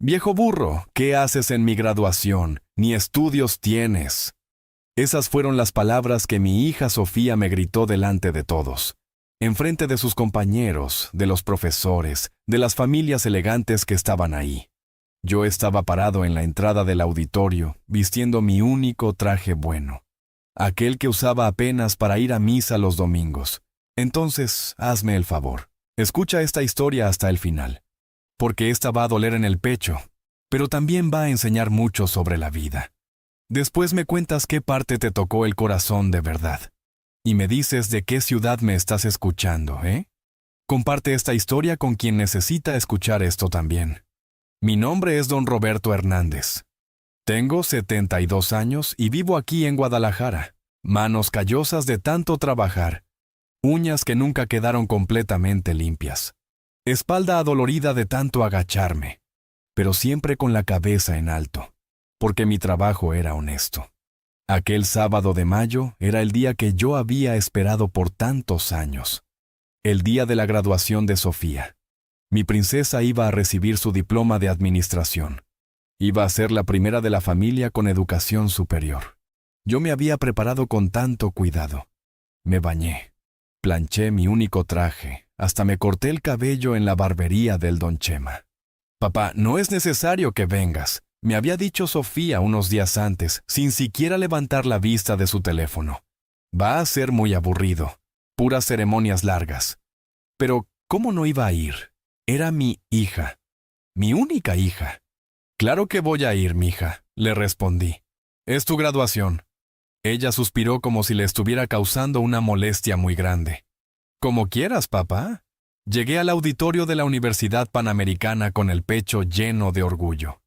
Viejo burro, ¿qué haces en mi graduación? Ni estudios tienes. Esas fueron las palabras que mi hija Sofía me gritó delante de todos, enfrente de sus compañeros, de los profesores, de las familias elegantes que estaban ahí. Yo estaba parado en la entrada del auditorio, vistiendo mi único traje bueno, aquel que usaba apenas para ir a misa los domingos. Entonces, hazme el favor, escucha esta historia hasta el final, porque esta va a doler en el pecho, pero también va a enseñar mucho sobre la vida. Después me cuentas qué parte te tocó el corazón de verdad. Y me dices de qué ciudad me estás escuchando, ¿eh? Comparte esta historia con quien necesita escuchar esto también. Mi nombre es Don Roberto Hernández. Tengo 72 años y vivo aquí en Guadalajara. Manos callosas de tanto trabajar. Uñas que nunca quedaron completamente limpias. Espalda adolorida de tanto agacharme. Pero siempre con la cabeza en alto, porque mi trabajo era honesto. Aquel sábado de mayo era el día que yo había esperado por tantos años. El día de la graduación de Sofía. Mi princesa iba a recibir su diploma de administración. Iba a ser la primera de la familia con educación superior. Yo me había preparado con tanto cuidado. Me bañé. Planché mi único traje. Hasta me corté el cabello en la barbería del Don Chema. Papá, no es necesario que vengas. Me había dicho Sofía unos días antes, sin siquiera levantar la vista de su teléfono. Va a ser muy aburrido. Puras ceremonias largas. Pero, ¿cómo no iba a ir? Era mi hija. Mi única hija. Claro que voy a ir, mija, le respondí. Es tu graduación. Ella suspiró como si le estuviera causando una molestia muy grande. Como quieras, papá. Llegué al auditorio de la Universidad Panamericana con el pecho lleno de orgullo.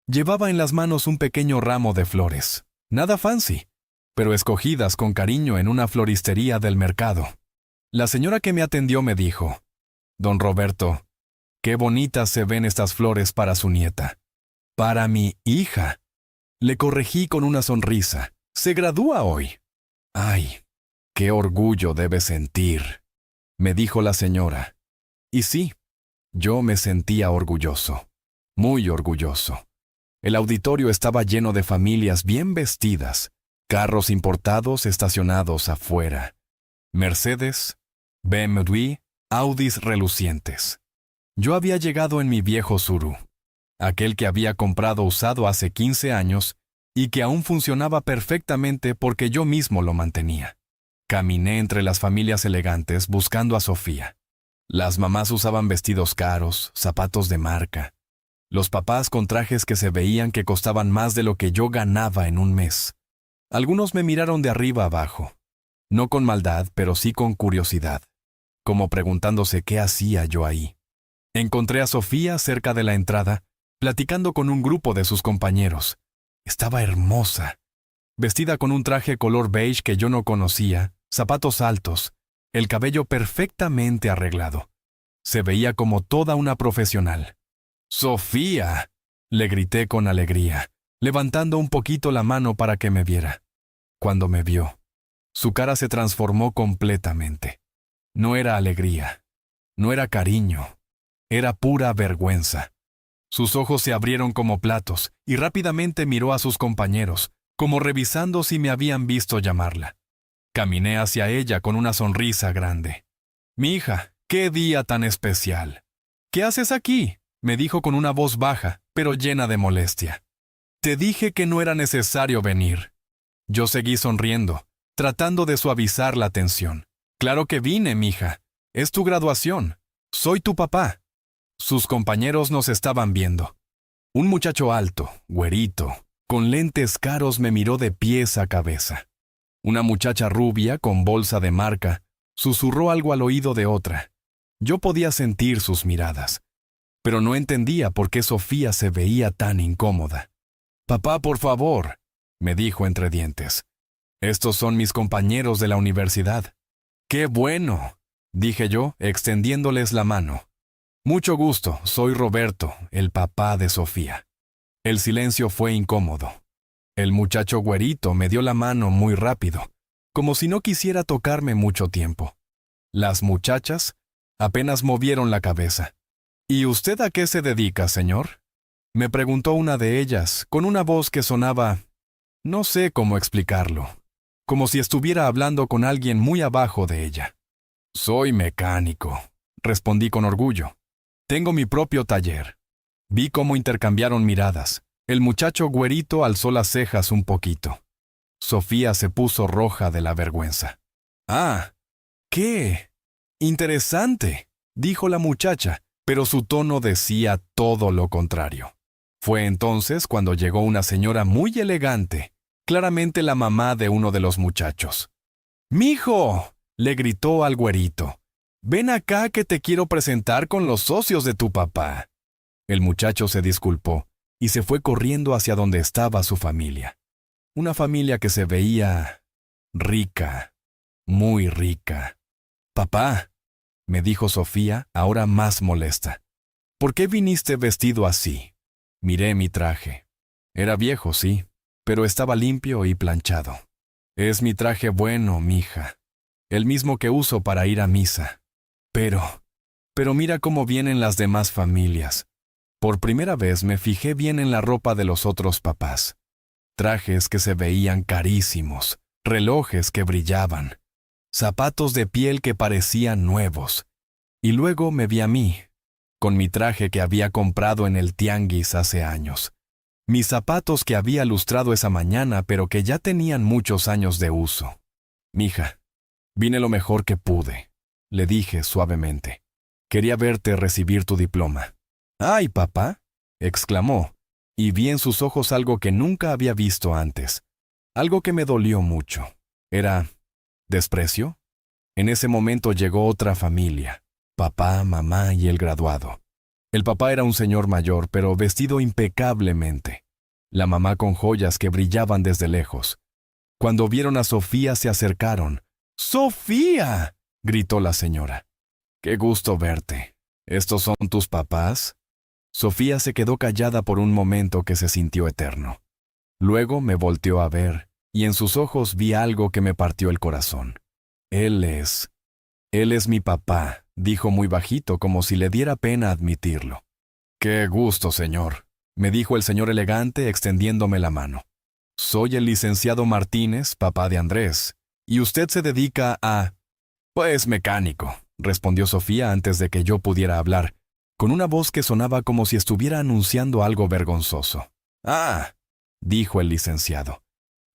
Llevaba en las manos un pequeño ramo de flores. Nada fancy, pero escogidas con cariño en una floristería del mercado. La señora que me atendió me dijo, Don Roberto, qué bonitas se ven estas flores para su nieta. Para mi hija. Le corregí con una sonrisa. Se gradúa hoy. Ay, qué orgullo debe sentir, me dijo la señora. Y sí, yo me sentía orgulloso, muy orgulloso. El auditorio estaba lleno de familias bien vestidas, carros importados estacionados afuera, Mercedes, BMW, Audis relucientes. Yo había llegado en mi viejo Tsuru, aquel que había comprado usado hace 15 años y que aún funcionaba perfectamente porque yo mismo lo mantenía. Caminé entre las familias elegantes buscando a Sofía. Las mamás usaban vestidos caros, zapatos de marca. Los papás con trajes que se veían que costaban más de lo que yo ganaba en un mes. Algunos me miraron de arriba abajo. No con maldad, pero sí con curiosidad, como preguntándose qué hacía yo ahí. Encontré a Sofía cerca de la entrada, platicando con un grupo de sus compañeros. Estaba hermosa, vestida con un traje color beige que yo no conocía, zapatos altos, el cabello perfectamente arreglado. Se veía como toda una profesional. ¡Sofía!, le grité con alegría, levantando un poquito la mano para que me viera. Cuando me vio, su cara se transformó completamente. No era alegría, no era cariño, era pura vergüenza. Sus ojos se abrieron como platos y rápidamente miró a sus compañeros, como revisando si me habían visto llamarla. Caminé hacia ella con una sonrisa grande. «Mi hija, qué día tan especial». «¿Qué haces aquí?», me dijo con una voz baja, pero llena de molestia. «Te dije que no era necesario venir». Yo seguí sonriendo, tratando de suavizar la tensión. «Claro que vine, mija. Es tu graduación. Soy tu papá». Sus compañeros nos estaban viendo. Un muchacho alto, güerito, con lentes caros me miró de pies a cabeza. Una muchacha rubia, con bolsa de marca, susurró algo al oído de otra. Yo podía sentir sus miradas, pero no entendía por qué Sofía se veía tan incómoda. «Papá, por favor», me dijo entre dientes. «Estos son mis compañeros de la universidad». «¡Qué bueno!», dije yo, extendiéndoles la mano. «Mucho gusto, soy Roberto, el papá de Sofía». El silencio fue incómodo. El muchacho güerito me dio la mano muy rápido, como si no quisiera tocarme mucho tiempo. Las muchachas apenas movieron la cabeza. «¿Y usted a qué se dedica, señor?». Me preguntó una de ellas, con una voz que sonaba, no sé cómo explicarlo, como si estuviera hablando con alguien muy abajo de ella. Soy mecánico, respondí con orgullo. Tengo mi propio taller. Vi cómo intercambiaron miradas. El muchacho güerito alzó las cejas un poquito. Sofía se puso roja de la vergüenza. Ah, ¿qué? Interesante, dijo la muchacha, pero su tono decía todo lo contrario. Fue entonces cuando llegó una señora muy elegante, claramente la mamá de uno de los muchachos. «¡Mijo!», le gritó al güerito. «Ven acá que te quiero presentar con los socios de tu papá». El muchacho se disculpó y se fue corriendo hacia donde estaba su familia. Una familia que se veía rica, muy rica. «Papá», me dijo Sofía, ahora más molesta. «¿Por qué viniste vestido así?» Miré mi traje. Era viejo, sí, pero estaba limpio y planchado. «Es mi traje bueno, mija. El mismo que uso para ir a misa. Pero mira cómo vienen las demás familias. Por primera vez me fijé bien en la ropa de los otros papás. Trajes que se veían carísimos, relojes que brillaban, zapatos de piel que parecían nuevos. Y luego me vi a mí, con mi traje que había comprado en el tianguis hace años. Mis zapatos que había lustrado esa mañana, pero que ya tenían muchos años de uso. «Mija, vine lo mejor que pude», le dije suavemente. «Quería verte recibir tu diploma». «¡Ay, papá!», exclamó, y vi en sus ojos algo que nunca había visto antes. Algo que me dolió mucho. ¿Era desprecio? En ese momento llegó otra familia. Papá, mamá y el graduado. El papá era un señor mayor, pero vestido impecablemente. La mamá con joyas que brillaban desde lejos. Cuando vieron a Sofía se acercaron. «¡Sofía!», gritó la señora. «Qué gusto verte. ¿Estos son tus papás?». Sofía se quedó callada por un momento que se sintió eterno. Luego me volteó a ver, y en sus ojos vi algo que me partió el corazón. Él es mi papá», dijo muy bajito, como si le diera pena admitirlo. «Qué gusto, señor», me dijo el señor elegante extendiéndome la mano. «Soy el licenciado Martínez, papá de Andrés, y usted se dedica a...». «Pues mecánico», respondió Sofía antes de que yo pudiera hablar, con una voz que sonaba como si estuviera anunciando algo vergonzoso. «Ah», dijo el licenciado,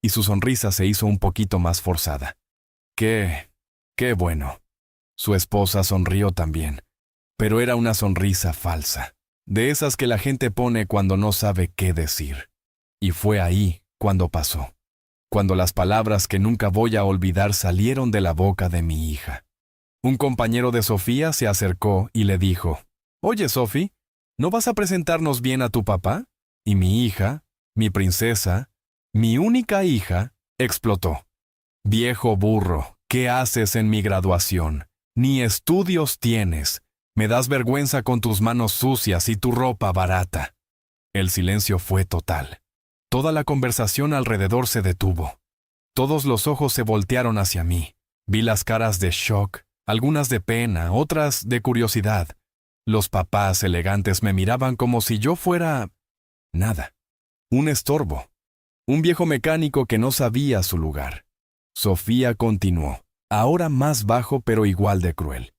y su sonrisa se hizo un poquito más forzada. «Qué bueno». Su esposa sonrió también, pero era una sonrisa falsa, de esas que la gente pone cuando no sabe qué decir. Y fue ahí cuando pasó, cuando las palabras que nunca voy a olvidar salieron de la boca de mi hija. Un compañero de Sofía se acercó y le dijo: «Oye, Sophie, ¿no vas a presentarnos bien a tu papá?». Y mi hija, mi princesa, mi única hija, explotó. «Viejo burro, ¿qué haces en mi graduación? Ni estudios tienes. Me das vergüenza con tus manos sucias y tu ropa barata». El silencio fue total. Toda la conversación alrededor se detuvo. Todos los ojos se voltearon hacia mí. Vi las caras de shock, algunas de pena, otras de curiosidad. Los papás elegantes me miraban como si yo fuera... nada. Un estorbo. Un viejo mecánico que no sabía su lugar. Sofía continuó, ahora más bajo pero igual de cruel.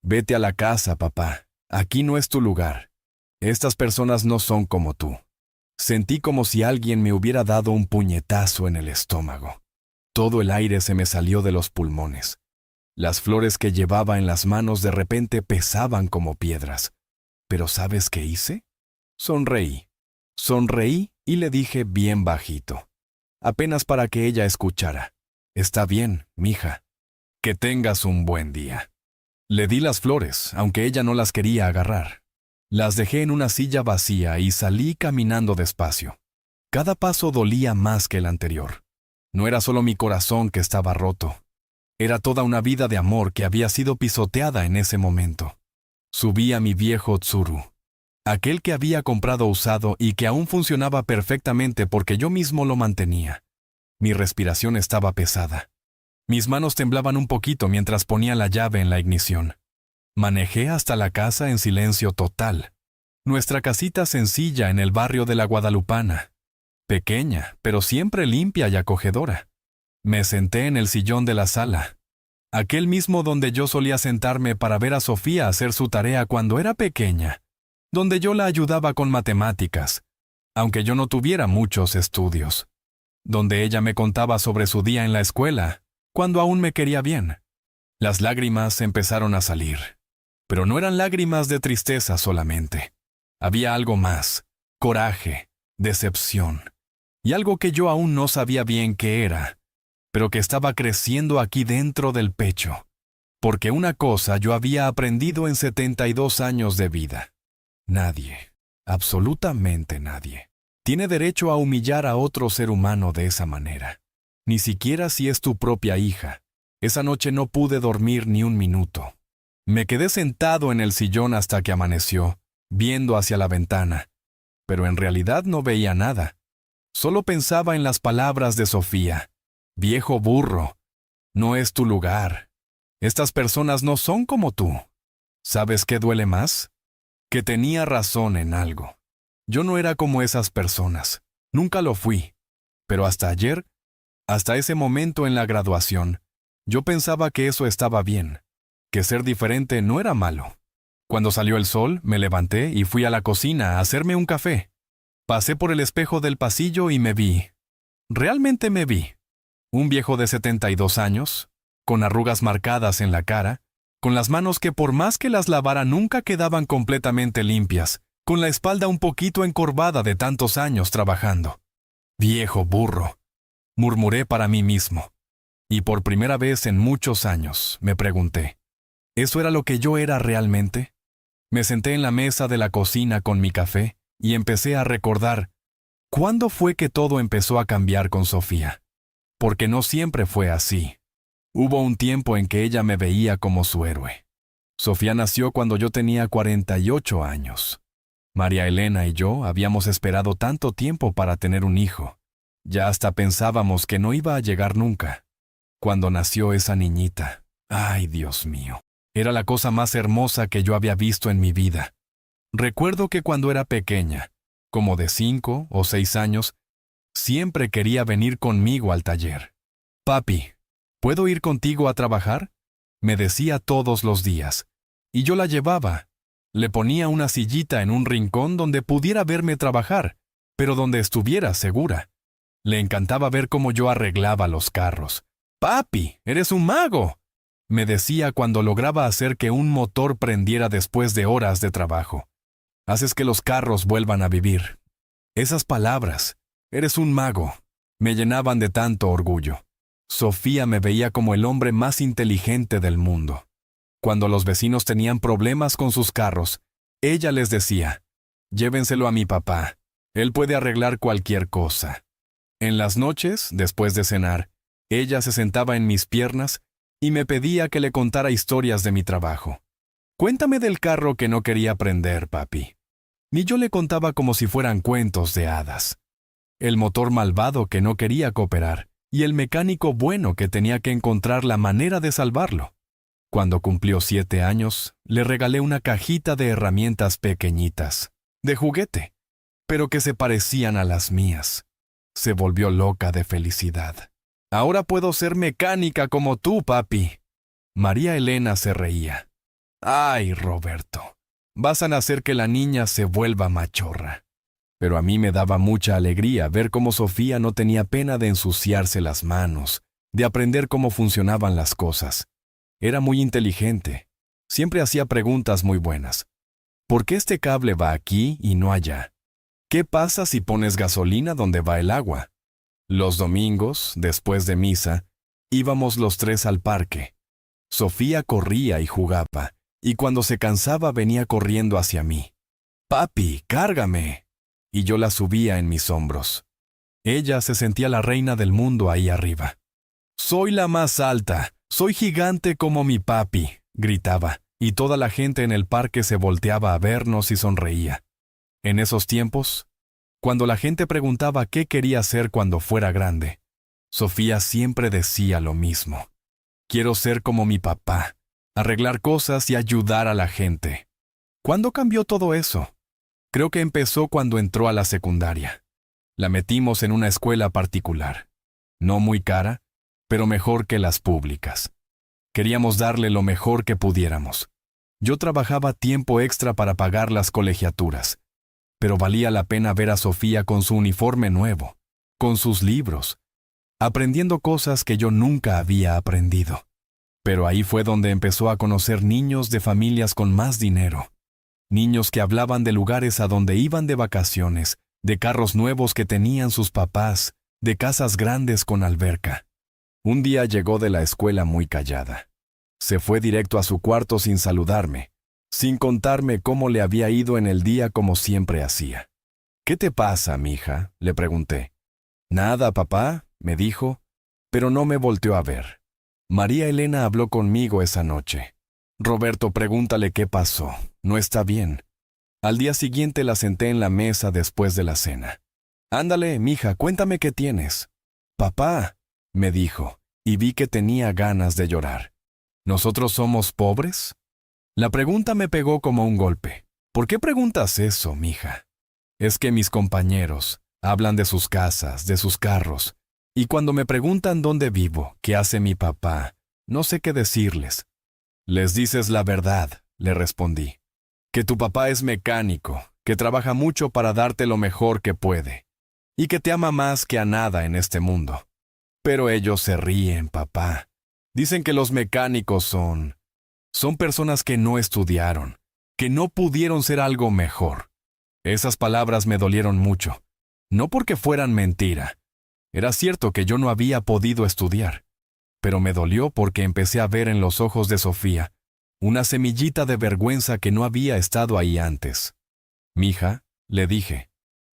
«Vete a la casa, papá. Aquí no es tu lugar. Estas personas no son como tú». Sentí como si alguien me hubiera dado un puñetazo en el estómago. Todo el aire se me salió de los pulmones. Las flores que llevaba en las manos de repente pesaban como piedras. Pero ¿sabes qué hice? Sonreí. Sonreí y le dije bien bajito, apenas para que ella escuchara: «Está bien, mija. Que tengas un buen día». Le di las flores, aunque ella no las quería agarrar. Las dejé en una silla vacía y salí caminando despacio. Cada paso dolía más que el anterior. No era solo mi corazón que estaba roto. Era toda una vida de amor que había sido pisoteada en ese momento. Subí a mi viejo Tsuru, aquel que había comprado usado y que aún funcionaba perfectamente porque yo mismo lo mantenía. Mi respiración estaba pesada. Mis manos temblaban un poquito mientras ponía la llave en la ignición. Manejé hasta la casa en silencio total. Nuestra casita sencilla en el barrio de la Guadalupana. Pequeña, pero siempre limpia y acogedora. Me senté en el sillón de la sala. Aquel mismo donde yo solía sentarme para ver a Sofía hacer su tarea cuando era pequeña. Donde yo la ayudaba con matemáticas, aunque yo no tuviera muchos estudios. Donde ella me contaba sobre su día en la escuela, cuando aún me quería bien. Las lágrimas empezaron a salir. Pero no eran lágrimas de tristeza solamente. Había algo más, coraje, decepción, y algo que yo aún no sabía bien qué era, pero que estaba creciendo aquí dentro del pecho. Porque una cosa yo había aprendido en 72 años de vida. Nadie, absolutamente nadie, tiene derecho a humillar a otro ser humano de esa manera. Ni siquiera si es tu propia hija. Esa noche no pude dormir ni un minuto. Me quedé sentado en el sillón hasta que amaneció, viendo hacia la ventana, pero en realidad no veía nada. Solo pensaba en las palabras de Sofía. Viejo burro, no es tu lugar. Estas personas no son como tú. ¿Sabes qué duele más? Que tenía razón en algo. Yo no era como esas personas. Nunca lo fui. Pero hasta ayer, hasta ese momento en la graduación, yo pensaba que eso estaba bien, que ser diferente no era malo. Cuando salió el sol, me levanté y fui a la cocina a hacerme un café. Pasé por el espejo del pasillo y me vi. Realmente me vi. Un viejo de 72 años, con arrugas marcadas en la cara, con las manos que por más que las lavara nunca quedaban completamente limpias, con la espalda un poquito encorvada de tantos años trabajando. Viejo burro, murmuré para mí mismo. Y por primera vez en muchos años me pregunté, ¿eso era lo que yo era realmente? Me senté en la mesa de la cocina con mi café y empecé a recordar, ¿cuándo fue que todo empezó a cambiar con Sofía? Porque no siempre fue así. Hubo un tiempo en que ella me veía como su héroe. Sofía nació cuando yo tenía 48 años. María Elena y yo habíamos esperado tanto tiempo para tener un hijo. Ya hasta pensábamos que no iba a llegar nunca. Cuando nació esa niñita, ¡ay, Dios mío! Era la cosa más hermosa que yo había visto en mi vida. Recuerdo que cuando era pequeña, como de 5 o 6 años, siempre quería venir conmigo al taller. «Papi, ¿puedo ir contigo a trabajar?», me decía todos los días. Y yo la llevaba. Le ponía una sillita en un rincón donde pudiera verme trabajar, pero donde estuviera segura. Le encantaba ver cómo yo arreglaba los carros. «Papi, eres un mago», me decía cuando lograba hacer que un motor prendiera después de horas de trabajo. «Haces que los carros vuelvan a vivir». Esas palabras, «eres un mago», me llenaban de tanto orgullo. Sofía me veía como el hombre más inteligente del mundo. Cuando los vecinos tenían problemas con sus carros, ella les decía, «Llévenselo a mi papá, él puede arreglar cualquier cosa». En las noches, después de cenar, ella se sentaba en mis piernas y me pedía que le contara historias de mi trabajo. «Cuéntame del carro que no quería prender, papi». Ni yo le contaba como si fueran cuentos de hadas. El motor malvado que no quería cooperar y el mecánico bueno que tenía que encontrar la manera de salvarlo. Cuando cumplió 7 años, le regalé una cajita de herramientas pequeñitas, de juguete, pero que se parecían a las mías. Se volvió loca de felicidad. «Ahora puedo ser mecánica como tú, papi». María Elena se reía. «Ay, Roberto, vas a hacer que la niña se vuelva machorra». Pero a mí me daba mucha alegría ver cómo Sofía no tenía pena de ensuciarse las manos, de aprender cómo funcionaban las cosas. Era muy inteligente. Siempre hacía preguntas muy buenas. ¿Por qué este cable va aquí y no allá? ¿Qué pasa si pones gasolina donde va el agua? Los domingos, después de misa, íbamos los 3 al parque. Sofía corría y jugaba, y cuando se cansaba venía corriendo hacia mí. «Papi, cárgame». Y yo la subía en mis hombros. Ella se sentía la reina del mundo ahí arriba. «Soy la más alta, soy gigante como mi papi», gritaba, y toda la gente en el parque se volteaba a vernos y sonreía. En esos tiempos, cuando la gente preguntaba qué quería hacer cuando fuera grande, Sofía siempre decía lo mismo. «Quiero ser como mi papá, arreglar cosas y ayudar a la gente». ¿Cuándo cambió todo eso? Creo que empezó cuando entró a la secundaria. La metimos en una escuela particular. No muy cara, pero mejor que las públicas. Queríamos darle lo mejor que pudiéramos. Yo trabajaba tiempo extra para pagar las colegiaturas, pero valía la pena ver a Sofía con su uniforme nuevo, con sus libros, aprendiendo cosas que yo nunca había aprendido. Pero ahí fue donde empezó a conocer niños de familias con más dinero, niños que hablaban de lugares a donde iban de vacaciones, de carros nuevos que tenían sus papás, de casas grandes con alberca. Un día llegó de la escuela muy callada. Se fue directo a su cuarto sin saludarme, sin contarme cómo le había ido en el día como siempre hacía. «¿Qué te pasa, mija?», le pregunté. «Nada, papá», me dijo, pero no me volteó a ver. María Elena habló conmigo esa noche. «Roberto, pregúntale qué pasó. No está bien». Al día siguiente la senté en la mesa después de la cena. «Ándale, mija, cuéntame qué tienes». «Papá», me dijo, y vi que tenía ganas de llorar. ¿Nosotros somos pobres? La pregunta me pegó como un golpe. ¿Por qué preguntas eso, mija? Es que mis compañeros hablan de sus casas, de sus carros, y cuando me preguntan dónde vivo, qué hace mi papá, no sé qué decirles. Les dices la verdad, le respondí. Que tu papá es mecánico, que trabaja mucho para darte lo mejor que puede, y que te ama más que a nada en este mundo. Pero ellos se ríen, papá. Dicen que los mecánicos son personas que no estudiaron, que no pudieron ser algo mejor. Esas palabras me dolieron mucho, no porque fueran mentira. Era cierto que yo no había podido estudiar, pero me dolió porque empecé a ver en los ojos de Sofía una semillita de vergüenza que no había estado ahí antes. «Mija», le dije,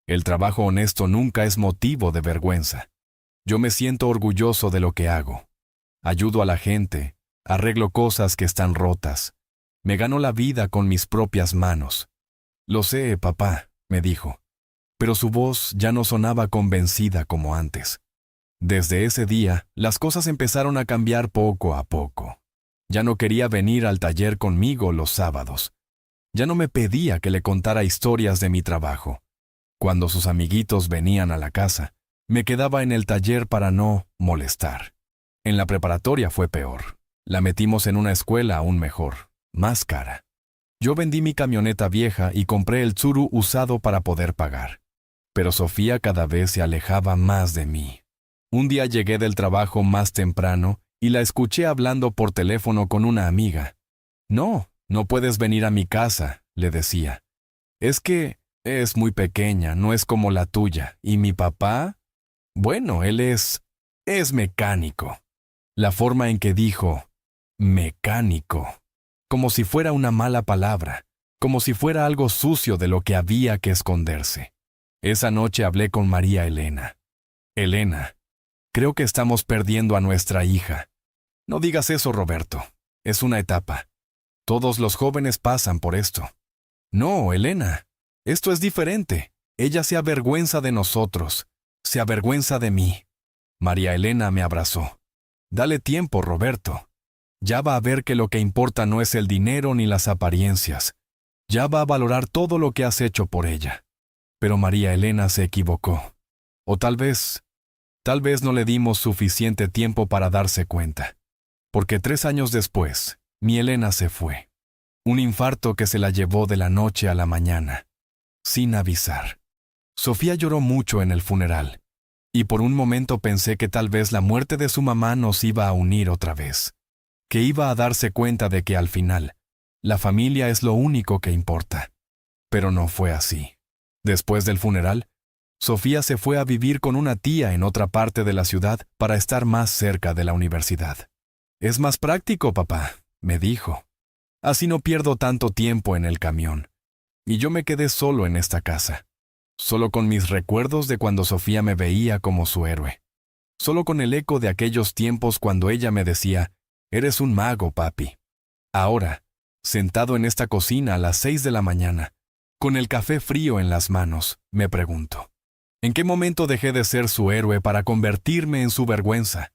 «el trabajo honesto nunca es motivo de vergüenza. Yo me siento orgulloso de lo que hago. Ayudo a la gente, arreglo cosas que están rotas. Me gano la vida con mis propias manos». «Lo sé, papá», me dijo, pero su voz ya no sonaba convencida como antes. Desde ese día, las cosas empezaron a cambiar poco a poco. Ya no quería venir al taller conmigo los sábados. Ya no me pedía que le contara historias de mi trabajo. Cuando sus amiguitos venían a la casa, me quedaba en el taller para no molestar. En la preparatoria fue peor. La metimos en una escuela aún mejor, más cara. Yo vendí mi camioneta vieja y compré el Tsuru usado para poder pagar. Pero Sofía cada vez se alejaba más de mí. Un día llegué del trabajo más temprano y la escuché hablando por teléfono con una amiga. «No, no puedes venir a mi casa», le decía. «Es que es muy pequeña, no es como la tuya. ¿Y mi papá? Bueno, él es mecánico». La forma en que dijo «mecánico», como si fuera una mala palabra, como si fuera algo sucio de lo que había que esconderse. Esa noche hablé con María Elena. «Elena, creo que estamos perdiendo a nuestra hija». «No digas eso, Roberto. Es una etapa. Todos los jóvenes pasan por esto». «No, Elena, esto es diferente. Ella se avergüenza de nosotros, se avergüenza de mí». María Elena me abrazó. «Dale tiempo, Roberto. Ya va a ver que lo que importa no es el dinero ni las apariencias. Ya va a valorar todo lo que has hecho por ella». Pero María Elena se equivocó. O tal vez no le dimos suficiente tiempo para darse cuenta. Porque 3 años después, mi Elena se fue. Un infarto que se la llevó de la noche a la mañana, sin avisar. Sofía lloró mucho en el funeral, y por un momento pensé que tal vez la muerte de su mamá nos iba a unir otra vez, que iba a darse cuenta de que al final, la familia es lo único que importa. Pero no fue así. Después del funeral, Sofía se fue a vivir con una tía en otra parte de la ciudad para estar más cerca de la universidad. «Es más práctico, papá», me dijo. «Así no pierdo tanto tiempo en el camión». Y yo me quedé solo en esta casa. Solo con mis recuerdos de cuando Sofía me veía como su héroe. Solo con el eco de aquellos tiempos cuando ella me decía, «Eres un mago, papi». Ahora, sentado en esta cocina a las 6 de la mañana, con el café frío en las manos, me pregunto, ¿en qué momento dejé de ser su héroe para convertirme en su vergüenza?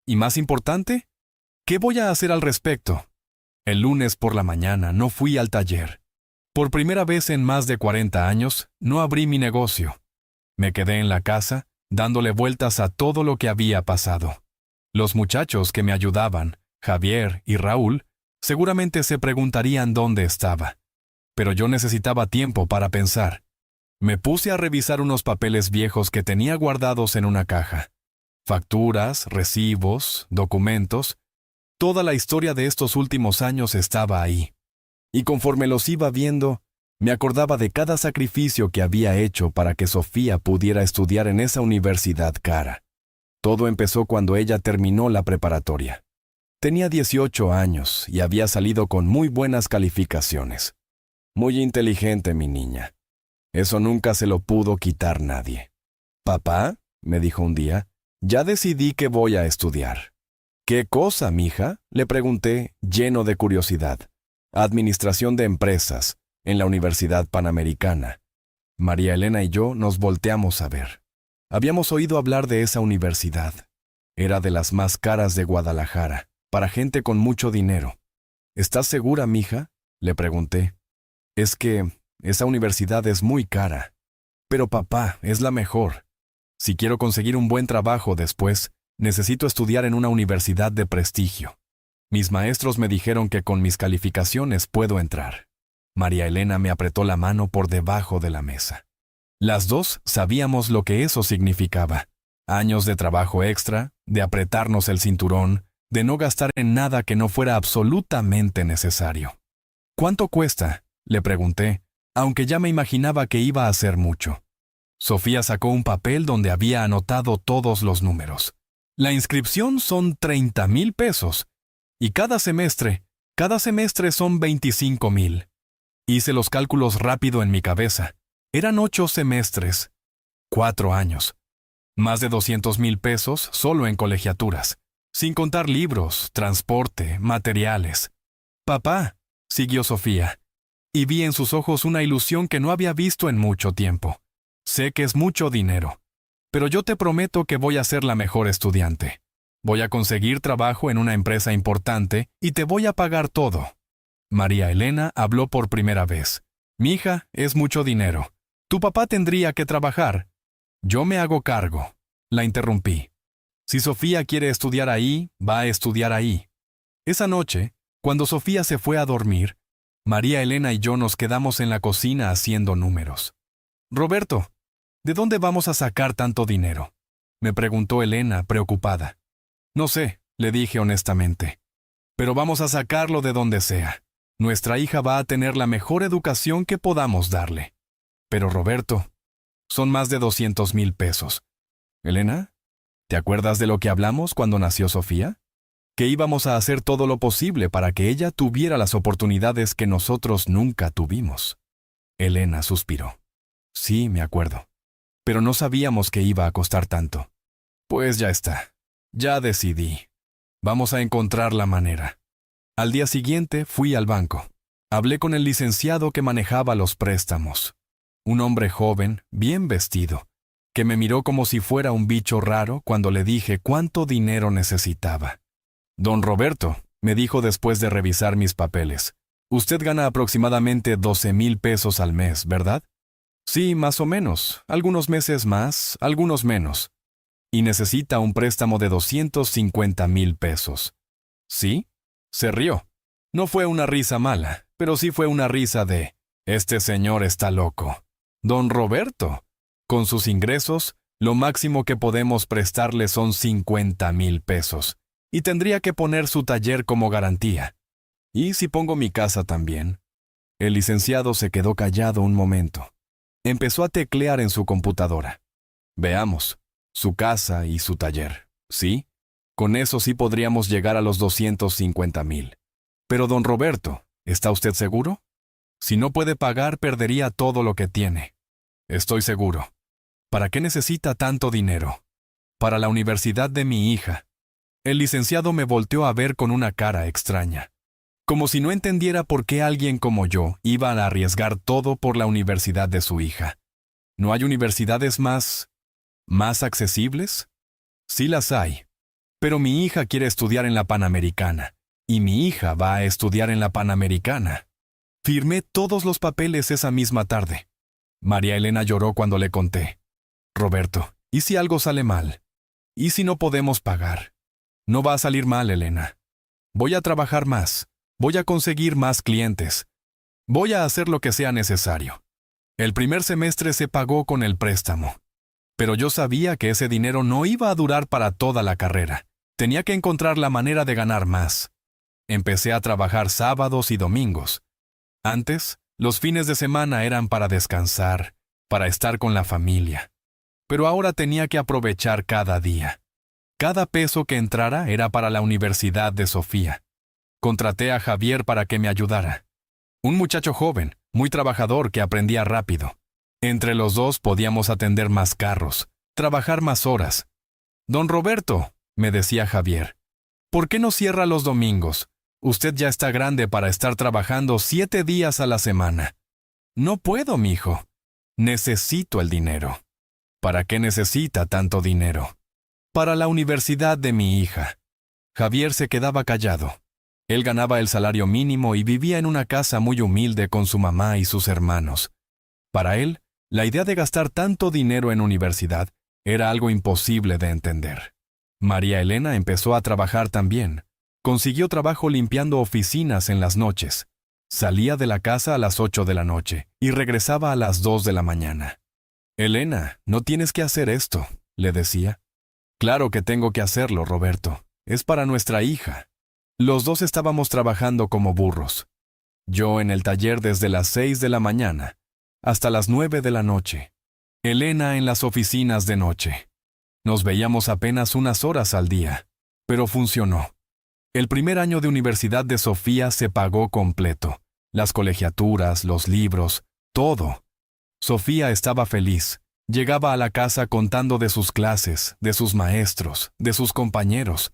Y más importante, ¿qué voy a hacer al respecto? El lunes por la mañana no fui al taller. Por primera vez en más de 40 años, no abrí mi negocio. Me quedé en la casa, dándole vueltas a todo lo que había pasado. Los muchachos que me ayudaban, Javier y Raúl, seguramente se preguntarían dónde estaba. Pero yo necesitaba tiempo para pensar. Me puse a revisar unos papeles viejos que tenía guardados en una caja. Facturas, recibos, documentos. Toda la historia de estos últimos años estaba ahí. Y conforme los iba viendo, me acordaba de cada sacrificio que había hecho para que Sofía pudiera estudiar en esa universidad cara. Todo empezó cuando ella terminó la preparatoria. Tenía 18 años y había salido con muy buenas calificaciones. Muy inteligente, mi niña. Eso nunca se lo pudo quitar nadie. «Papá», me dijo un día, «ya decidí que voy a estudiar». «¿Qué cosa, mija?», le pregunté, lleno de curiosidad. «Administración de empresas, en la Universidad Panamericana». María Elena y yo nos volteamos a ver. Habíamos oído hablar de esa universidad. Era de las más caras de Guadalajara, para gente con mucho dinero. «¿Estás segura, mija?», le pregunté. «Es que esa universidad es muy cara». «Pero papá, es la mejor. Si quiero conseguir un buen trabajo después, necesito estudiar en una universidad de prestigio. Mis maestros me dijeron que con mis calificaciones puedo entrar». María Elena me apretó la mano por debajo de la mesa. Las dos sabíamos lo que eso significaba. Años de trabajo extra, de apretarnos el cinturón, de no gastar en nada que no fuera absolutamente necesario. «¿Cuánto cuesta?», le pregunté, aunque ya me imaginaba que iba a ser mucho. Sofía sacó un papel donde había anotado todos los números. «La inscripción son 30,000 pesos. Y cada semestre son 25,000. Hice los cálculos rápido en mi cabeza. Eran 8 semestres. 4 años. Más de 200,000 pesos solo en colegiaturas. Sin contar libros, transporte, materiales. «Papá», siguió Sofía. Y vi en sus ojos una ilusión que no había visto en mucho tiempo. «Sé que es mucho dinero, pero yo te prometo que voy a ser la mejor estudiante. Voy a conseguir trabajo en una empresa importante y te voy a pagar todo». María Elena habló por primera vez. «Mija, es mucho dinero. Tu papá tendría que trabajar». «Yo me hago cargo», la interrumpí. «Si Sofía quiere estudiar ahí, va a estudiar ahí». Esa noche, cuando Sofía se fue a dormir, María Elena y yo nos quedamos en la cocina haciendo números. «Roberto, ¿de dónde vamos a sacar tanto dinero?», me preguntó Elena, preocupada. «No sé», le dije honestamente. «Pero vamos a sacarlo de donde sea. Nuestra hija va a tener la mejor educación que podamos darle». «Pero Roberto, son más de 200,000 pesos. Elena, ¿te acuerdas de lo que hablamos cuando nació Sofía? Que íbamos a hacer todo lo posible para que ella tuviera las oportunidades que nosotros nunca tuvimos». Elena suspiró. «Sí, me acuerdo. Pero no sabíamos que iba a costar tanto». «Pues ya está. Ya decidí. Vamos a encontrar la manera». Al día siguiente fui al banco. Hablé con el licenciado que manejaba los préstamos. Un hombre joven, bien vestido, que me miró como si fuera un bicho raro cuando le dije cuánto dinero necesitaba. «Don Roberto», me dijo después de revisar mis papeles, «usted gana aproximadamente 12,000 pesos al mes, ¿verdad?» «Sí, más o menos. Algunos meses más, algunos menos. Y necesita un préstamo de 250,000 pesos. ¿Sí?», se rió. No fue una risa mala, pero sí fue una risa de «este señor está loco». «Don Roberto, con sus ingresos, lo máximo que podemos prestarle son 50,000 pesos. Y tendría que poner su taller como garantía. ¿Y si pongo mi casa también?». El licenciado se quedó callado un momento. Empezó a teclear en su computadora. «Veamos, su casa y su taller. ¿Sí? Con eso sí podríamos llegar a los 250,000. Pero don Roberto, ¿está usted seguro? Si no puede pagar, perdería todo lo que tiene». «Estoy seguro». «¿Para qué necesita tanto dinero?» «Para la universidad de mi hija». El licenciado me volteó a ver con una cara extraña, como si no entendiera por qué alguien como yo iba a arriesgar todo por la universidad de su hija. ¿No hay universidades más accesibles? Sí las hay, pero mi hija quiere estudiar en la Panamericana, y mi hija va a estudiar en la Panamericana. Firmé todos los papeles esa misma tarde. María Elena lloró cuando le conté. Roberto, ¿y si algo sale mal? ¿Y si no podemos pagar? No va a salir mal, Elena. Voy a trabajar más. Voy a conseguir más clientes. Voy a hacer lo que sea necesario. El primer semestre se pagó con el préstamo. Pero yo sabía que ese dinero no iba a durar para toda la carrera. Tenía que encontrar la manera de ganar más. Empecé a trabajar sábados y domingos. Antes, los fines de semana eran para descansar, para estar con la familia. Pero ahora tenía que aprovechar cada día. Cada peso que entrara era para la Universidad de Sofía. Contraté a Javier para que me ayudara. Un muchacho joven, muy trabajador que aprendía rápido. Entre los dos podíamos atender más carros, trabajar más horas. Don Roberto, me decía Javier, ¿por qué no cierra los domingos? Usted ya está grande para estar trabajando 7 días a la semana. No puedo, mijo. Necesito el dinero. ¿Para qué necesita tanto dinero? Para la universidad de mi hija. Javier se quedaba callado. Él ganaba el salario mínimo y vivía en una casa muy humilde con su mamá y sus hermanos. Para él, la idea de gastar tanto dinero en universidad era algo imposible de entender. María Elena empezó a trabajar también. Consiguió trabajo limpiando oficinas en las noches. Salía de la casa a las 8 de la noche y regresaba a las 2 de la mañana. Elena, no tienes que hacer esto, le decía. Claro que tengo que hacerlo, Roberto. Es para nuestra hija. Los dos estábamos trabajando como burros. Yo en el taller desde las 6 de la mañana hasta las 9 de la noche. Elena en las oficinas de noche. Nos veíamos apenas unas horas al día, pero funcionó. El primer año de Universidad de Sofía se pagó completo. Las colegiaturas, los libros, todo. Sofía estaba feliz. Llegaba a la casa contando de sus clases, de sus maestros, de sus compañeros.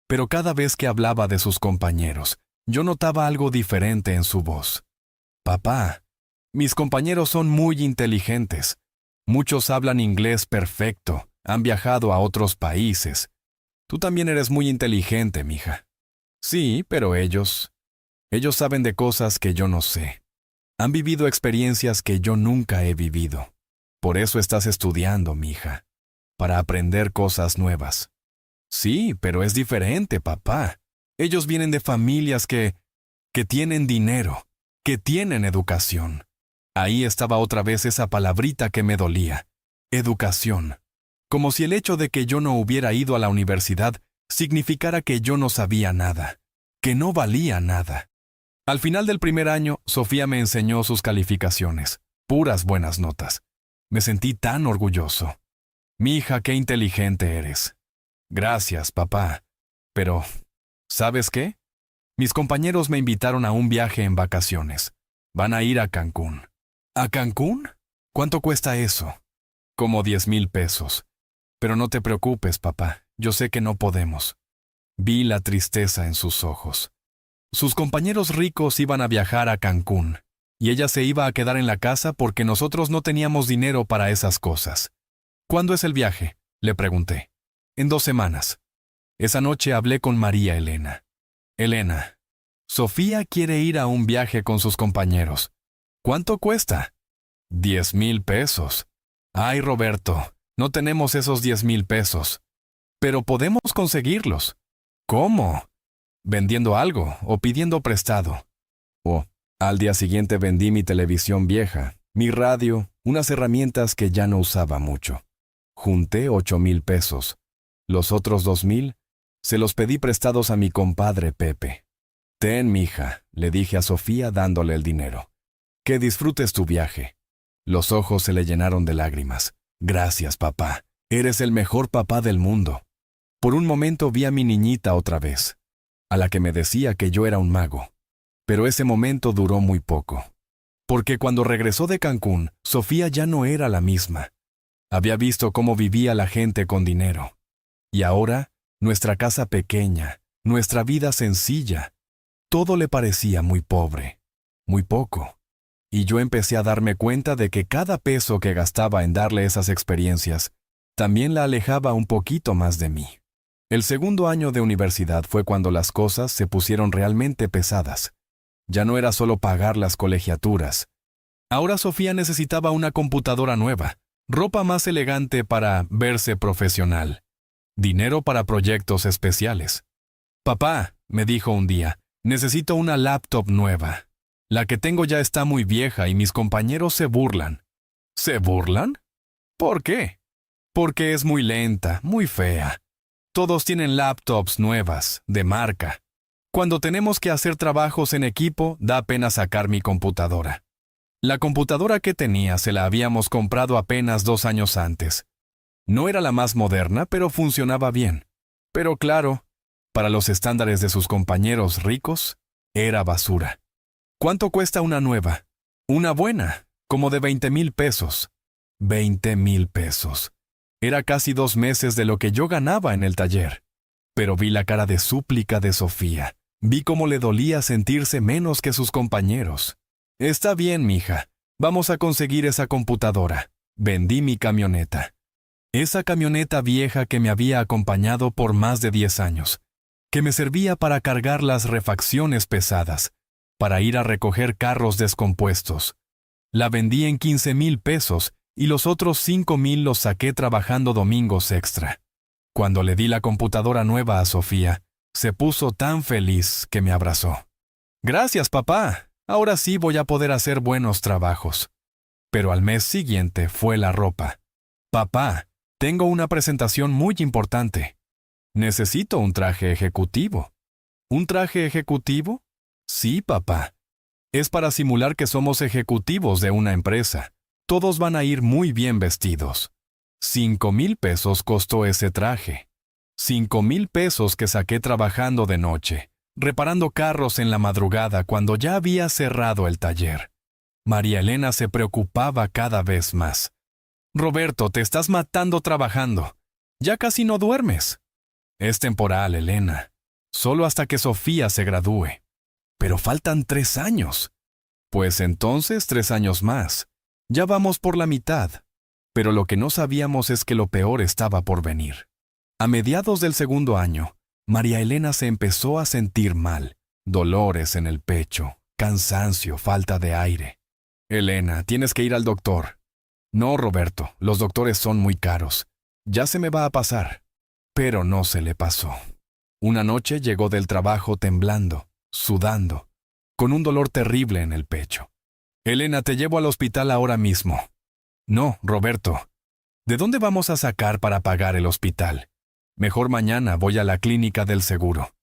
Pero cada vez que hablaba de sus compañeros, yo notaba algo diferente en su voz. Papá, mis compañeros son muy inteligentes. Muchos hablan inglés perfecto, han viajado a otros países. Tú también eres muy inteligente, mija. Sí, pero ellos saben de cosas que yo no sé. Han vivido experiencias que yo nunca he vivido. Por eso estás estudiando, mija, para aprender cosas nuevas. Sí, pero es diferente, papá. Ellos vienen de familias que tienen dinero, que tienen educación. Ahí estaba otra vez esa palabrita que me dolía. Educación. Como si el hecho de que yo no hubiera ido a la universidad significara que yo no sabía nada, que no valía nada. Al final del primer año, Sofía me enseñó sus calificaciones, puras buenas notas. Me sentí tan orgulloso. Mi hija, qué inteligente eres. Gracias, papá. Pero, ¿sabes qué? Mis compañeros me invitaron a un viaje en vacaciones. Van a ir a Cancún. ¿A Cancún? ¿Cuánto cuesta eso? Como 10,000 pesos. Pero no te preocupes, papá. Yo sé que no podemos. Vi la tristeza en sus ojos. Sus compañeros ricos iban a viajar a Cancún, y ella se iba a quedar en la casa porque nosotros no teníamos dinero para esas cosas. ¿Cuándo es el viaje?, le pregunté. En 2 semanas. Esa noche hablé con María Elena. Elena, Sofía quiere ir a un viaje con sus compañeros. ¿Cuánto cuesta? 10,000 pesos. Ay, Roberto, no tenemos esos 10,000 pesos. Pero podemos conseguirlos. ¿Cómo? Vendiendo algo o pidiendo prestado. Al día siguiente vendí mi televisión vieja, mi radio, unas herramientas que ya no usaba mucho. Junté 8,000 pesos. Los otros 2,000 se los pedí prestados a mi compadre Pepe. Ten, mija, le dije a Sofía dándole el dinero. Que disfrutes tu viaje. Los ojos se le llenaron de lágrimas. Gracias, papá. Eres el mejor papá del mundo. Por un momento vi a mi niñita otra vez, a la que me decía que yo era un mago. Pero ese momento duró muy poco. Porque cuando regresó de Cancún, Sofía ya no era la misma. Había visto cómo vivía la gente con dinero. Y ahora, nuestra casa pequeña, nuestra vida sencilla, todo le parecía muy pobre, muy poco. Y yo empecé a darme cuenta de que cada peso que gastaba en darle esas experiencias, también la alejaba un poquito más de mí. El segundo año de universidad fue cuando las cosas se pusieron realmente pesadas. Ya no era solo pagar las colegiaturas. Ahora Sofía necesitaba una computadora nueva, ropa más elegante para verse profesional, dinero para proyectos especiales. Papá, me dijo un día, necesito una laptop nueva. La que tengo ya está muy vieja y mis compañeros se burlan. ¿Se burlan? ¿Por qué? Porque es muy lenta, muy fea. Todos tienen laptops nuevas, de marca. Cuando tenemos que hacer trabajos en equipo, da pena sacar mi computadora. La computadora que tenía se la habíamos comprado apenas 2 años antes. No era la más moderna, pero funcionaba bien. Pero claro, para los estándares de sus compañeros ricos, era basura. ¿Cuánto cuesta una nueva? Una buena, como de 20,000 pesos. 20,000 pesos. Era casi 2 meses de lo que yo ganaba en el taller. Pero vi la cara de súplica de Sofía. Vi cómo le dolía sentirse menos que sus compañeros. Está bien, mija. Vamos a conseguir esa computadora. Vendí mi camioneta. Esa camioneta vieja que me había acompañado por más de 10 años. Que me servía para cargar las refacciones pesadas. Para ir a recoger carros descompuestos. La vendí en 15,000 pesos y los otros 5,000 los saqué trabajando domingos extra. Cuando le di la computadora nueva a Sofía, se puso tan feliz que me abrazó. Gracias, papá. Ahora sí voy a poder hacer buenos trabajos. Pero al mes siguiente fue la ropa. Papá, tengo una presentación muy importante. Necesito un traje ejecutivo. ¿Un traje ejecutivo? Sí, papá. Es para simular que somos ejecutivos de una empresa. Todos van a ir muy bien vestidos. 5,000 pesos costó ese traje. 5,000 pesos que saqué trabajando de noche, reparando carros en la madrugada cuando ya había cerrado el taller. María Elena se preocupaba cada vez más. Roberto, te estás matando trabajando. Ya casi no duermes. Es temporal, Elena. Solo hasta que Sofía se gradúe. Pero faltan 3 años. Pues entonces 3 años más. Ya vamos por la mitad. Pero lo que no sabíamos es que lo peor estaba por venir. A mediados del segundo año, María Elena se empezó a sentir mal. Dolores en el pecho, cansancio, falta de aire. Elena, tienes que ir al doctor. No, Roberto, los doctores son muy caros. Ya se me va a pasar. Pero no se le pasó. Una noche llegó del trabajo temblando, sudando, con un dolor terrible en el pecho. Elena, te llevo al hospital ahora mismo. No, Roberto. ¿De dónde vamos a sacar para pagar el hospital? Mejor mañana voy a la clínica del seguro.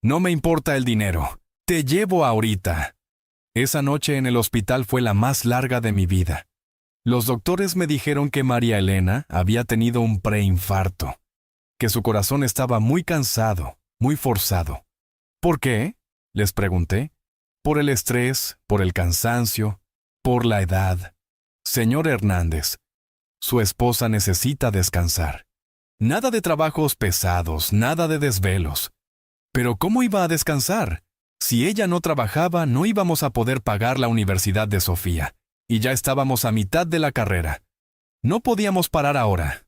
No me importa el dinero. Te llevo ahorita. Esa noche en el hospital fue la más larga de mi vida. Los doctores me dijeron que María Elena había tenido un preinfarto, que su corazón estaba muy cansado, muy forzado. ¿Por qué? Les pregunté. Por el estrés, por el cansancio, por la edad. Señor Hernández, su esposa necesita descansar. Nada de trabajos pesados, nada de desvelos. Pero ¿cómo iba a descansar? Si ella no trabajaba, no íbamos a poder pagar la universidad de Sofía, y ya estábamos a mitad de la carrera. No podíamos parar ahora.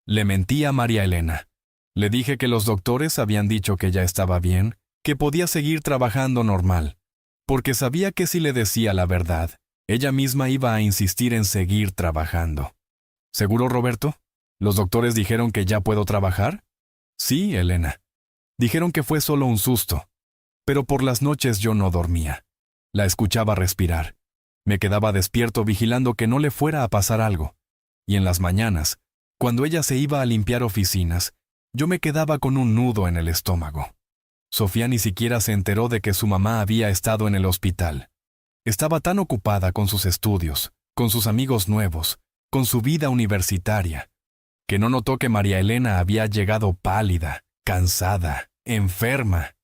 Le mentí a María Elena. Le dije que los doctores habían dicho que ya estaba bien, que podía seguir trabajando normal, porque sabía que si le decía la verdad, ella misma iba a insistir en seguir trabajando. ¿Seguro, Roberto? ¿Los doctores dijeron que ya puedo trabajar? Sí, Elena. Dijeron que fue solo un susto. Pero por las noches yo no dormía. La escuchaba respirar. Me quedaba despierto vigilando que no le fuera a pasar algo. Y en las mañanas, cuando ella se iba a limpiar oficinas, yo me quedaba con un nudo en el estómago. Sofía ni siquiera se enteró de que su mamá había estado en el hospital. Estaba tan ocupada con sus estudios, con sus amigos nuevos, con su vida universitaria, que no notó que María Elena había llegado pálida, cansada, enferma.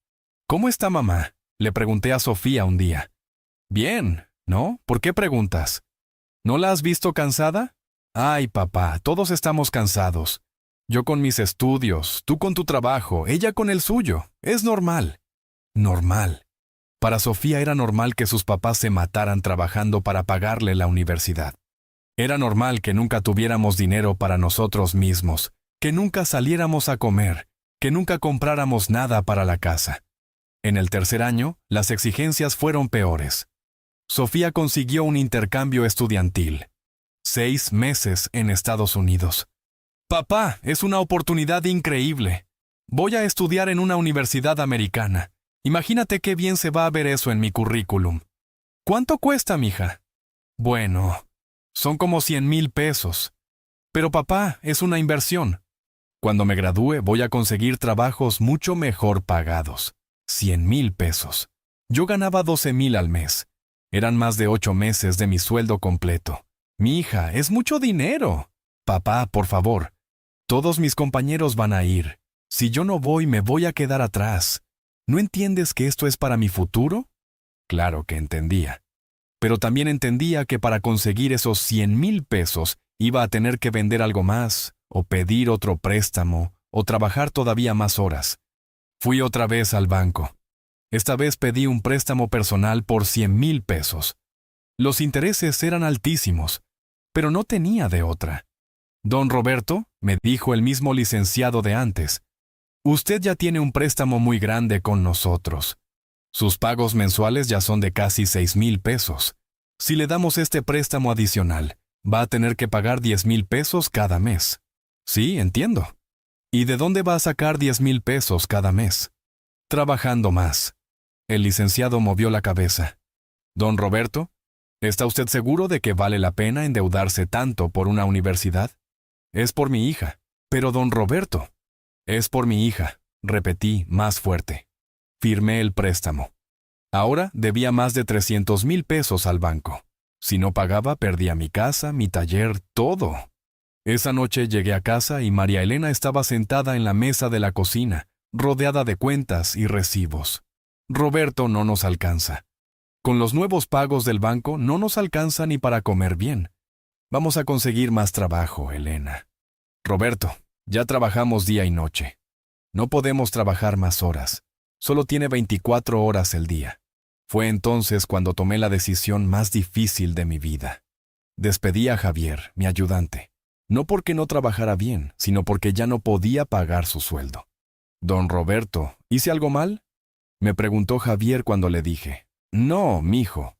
¿Cómo está mamá? Le pregunté a Sofía un día. Bien, ¿no? ¿Por qué preguntas? ¿No la has visto cansada? Ay, papá, todos estamos cansados. Yo con mis estudios, tú con tu trabajo, ella con el suyo. Es normal. Normal. Para Sofía era normal que sus papás se mataran trabajando para pagarle la universidad. Era normal que nunca tuviéramos dinero para nosotros mismos, que nunca saliéramos a comer, que nunca compráramos nada para la casa. En el tercer año, las exigencias fueron peores. Sofía consiguió un intercambio estudiantil. 6 meses en Estados Unidos. Papá, es una oportunidad increíble. Voy a estudiar en una universidad americana. Imagínate qué bien se va a ver eso en mi currículum. ¿Cuánto cuesta, mija? Bueno, son como 100,000 pesos. Pero papá, es una inversión. Cuando me gradúe voy a conseguir trabajos mucho mejor pagados. 100,000 pesos. Yo ganaba 12,000 al mes. Eran más de 8 meses de mi sueldo completo. Mi hija, es mucho dinero. Papá, por favor. Todos mis compañeros van a ir. Si yo no voy, me voy a quedar atrás. ¿No entiendes que esto es para mi futuro? Claro que entendía. Pero también entendía que para conseguir esos 100,000 pesos iba a tener que vender algo más, o pedir otro préstamo, o trabajar todavía más horas. Fui otra vez al banco. Esta vez pedí un préstamo personal por 100,000 pesos. Los intereses eran altísimos, pero no tenía de otra. Don Roberto, me dijo el mismo licenciado de antes, usted ya tiene un préstamo muy grande con nosotros. Sus pagos mensuales ya son de casi 6,000 pesos. Si le damos este préstamo adicional, va a tener que pagar 10,000 pesos cada mes. Sí, entiendo. ¿Y de dónde va a sacar 10,000 pesos cada mes? Trabajando más. El licenciado movió la cabeza. Don Roberto, ¿está usted seguro de que vale la pena endeudarse tanto por una universidad? Es por mi hija. Pero don Roberto, es por mi hija, repetí más fuerte. Firmé el préstamo. Ahora debía más de 300,000 pesos al banco. Si no pagaba, perdía mi casa, mi taller, todo. Esa noche llegué a casa y María Elena estaba sentada en la mesa de la cocina, rodeada de cuentas y recibos. Roberto, no nos alcanza. Con los nuevos pagos del banco no nos alcanza ni para comer bien. Vamos a conseguir más trabajo, Elena. Roberto, ya trabajamos día y noche. No podemos trabajar más horas. Solo tiene 24 horas el día. Fue entonces cuando tomé la decisión más difícil de mi vida. Despedí a Javier, mi ayudante. No porque no trabajara bien, sino porque ya no podía pagar su sueldo. Don Roberto, ¿hice algo mal? Me preguntó Javier cuando le dije. No, mijo.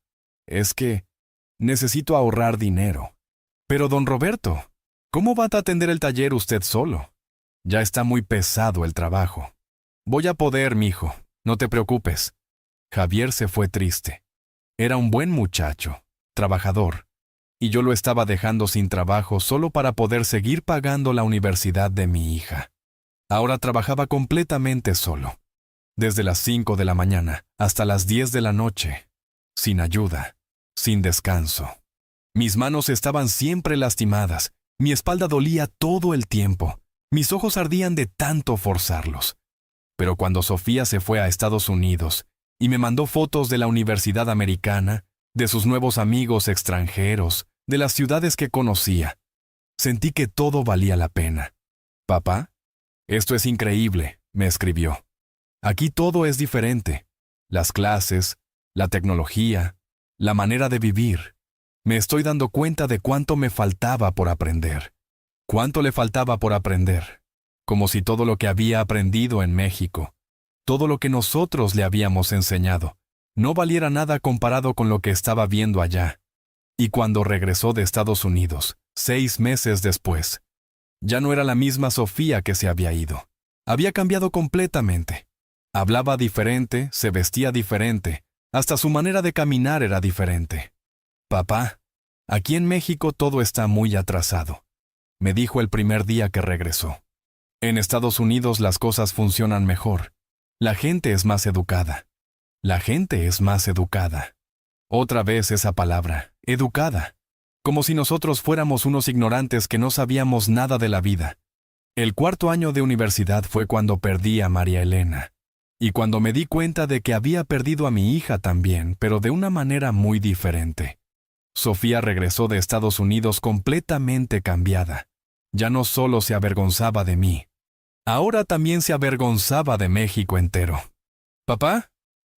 Es que necesito ahorrar dinero. Pero don Roberto, ¿cómo va a atender el taller usted solo? Ya está muy pesado el trabajo. Voy a poder, mijo, no te preocupes. Javier se fue triste. Era un buen muchacho, trabajador, y yo lo estaba dejando sin trabajo solo para poder seguir pagando la universidad de mi hija. Ahora trabajaba completamente solo, desde las 5 de la mañana hasta las 10 de la noche, sin ayuda, sin descanso. Mis manos estaban siempre lastimadas, mi espalda dolía todo el tiempo, mis ojos ardían de tanto forzarlos. Pero cuando Sofía se fue a Estados Unidos y me mandó fotos de la universidad americana, de sus nuevos amigos extranjeros, de las ciudades que conocía, sentí que todo valía la pena. Papá, esto es increíble, me escribió. Aquí todo es diferente. Las clases, la tecnología, la manera de vivir. Me estoy dando cuenta de cuánto me faltaba por aprender. ¿Cuánto le faltaba por aprender? Como si todo lo que había aprendido en México, todo lo que nosotros le habíamos enseñado, no valiera nada comparado con lo que estaba viendo allá. Y cuando regresó de Estados Unidos, 6 meses después, ya no era la misma Sofía que se había ido. Había cambiado completamente. Hablaba diferente, se vestía diferente, hasta su manera de caminar era diferente. Papá, aquí en México todo está muy atrasado, me dijo el primer día que regresó. En Estados Unidos las cosas funcionan mejor. La gente es más educada. La gente es más educada. Otra vez esa palabra, educada. Como si nosotros fuéramos unos ignorantes que no sabíamos nada de la vida. El 4.º año de universidad fue cuando perdí a María Elena. Y cuando me di cuenta de que había perdido a mi hija también, pero de una manera muy diferente. Sofía regresó de Estados Unidos completamente cambiada. Ya no solo se avergonzaba de mí, ahora también se avergonzaba de México entero. Papá,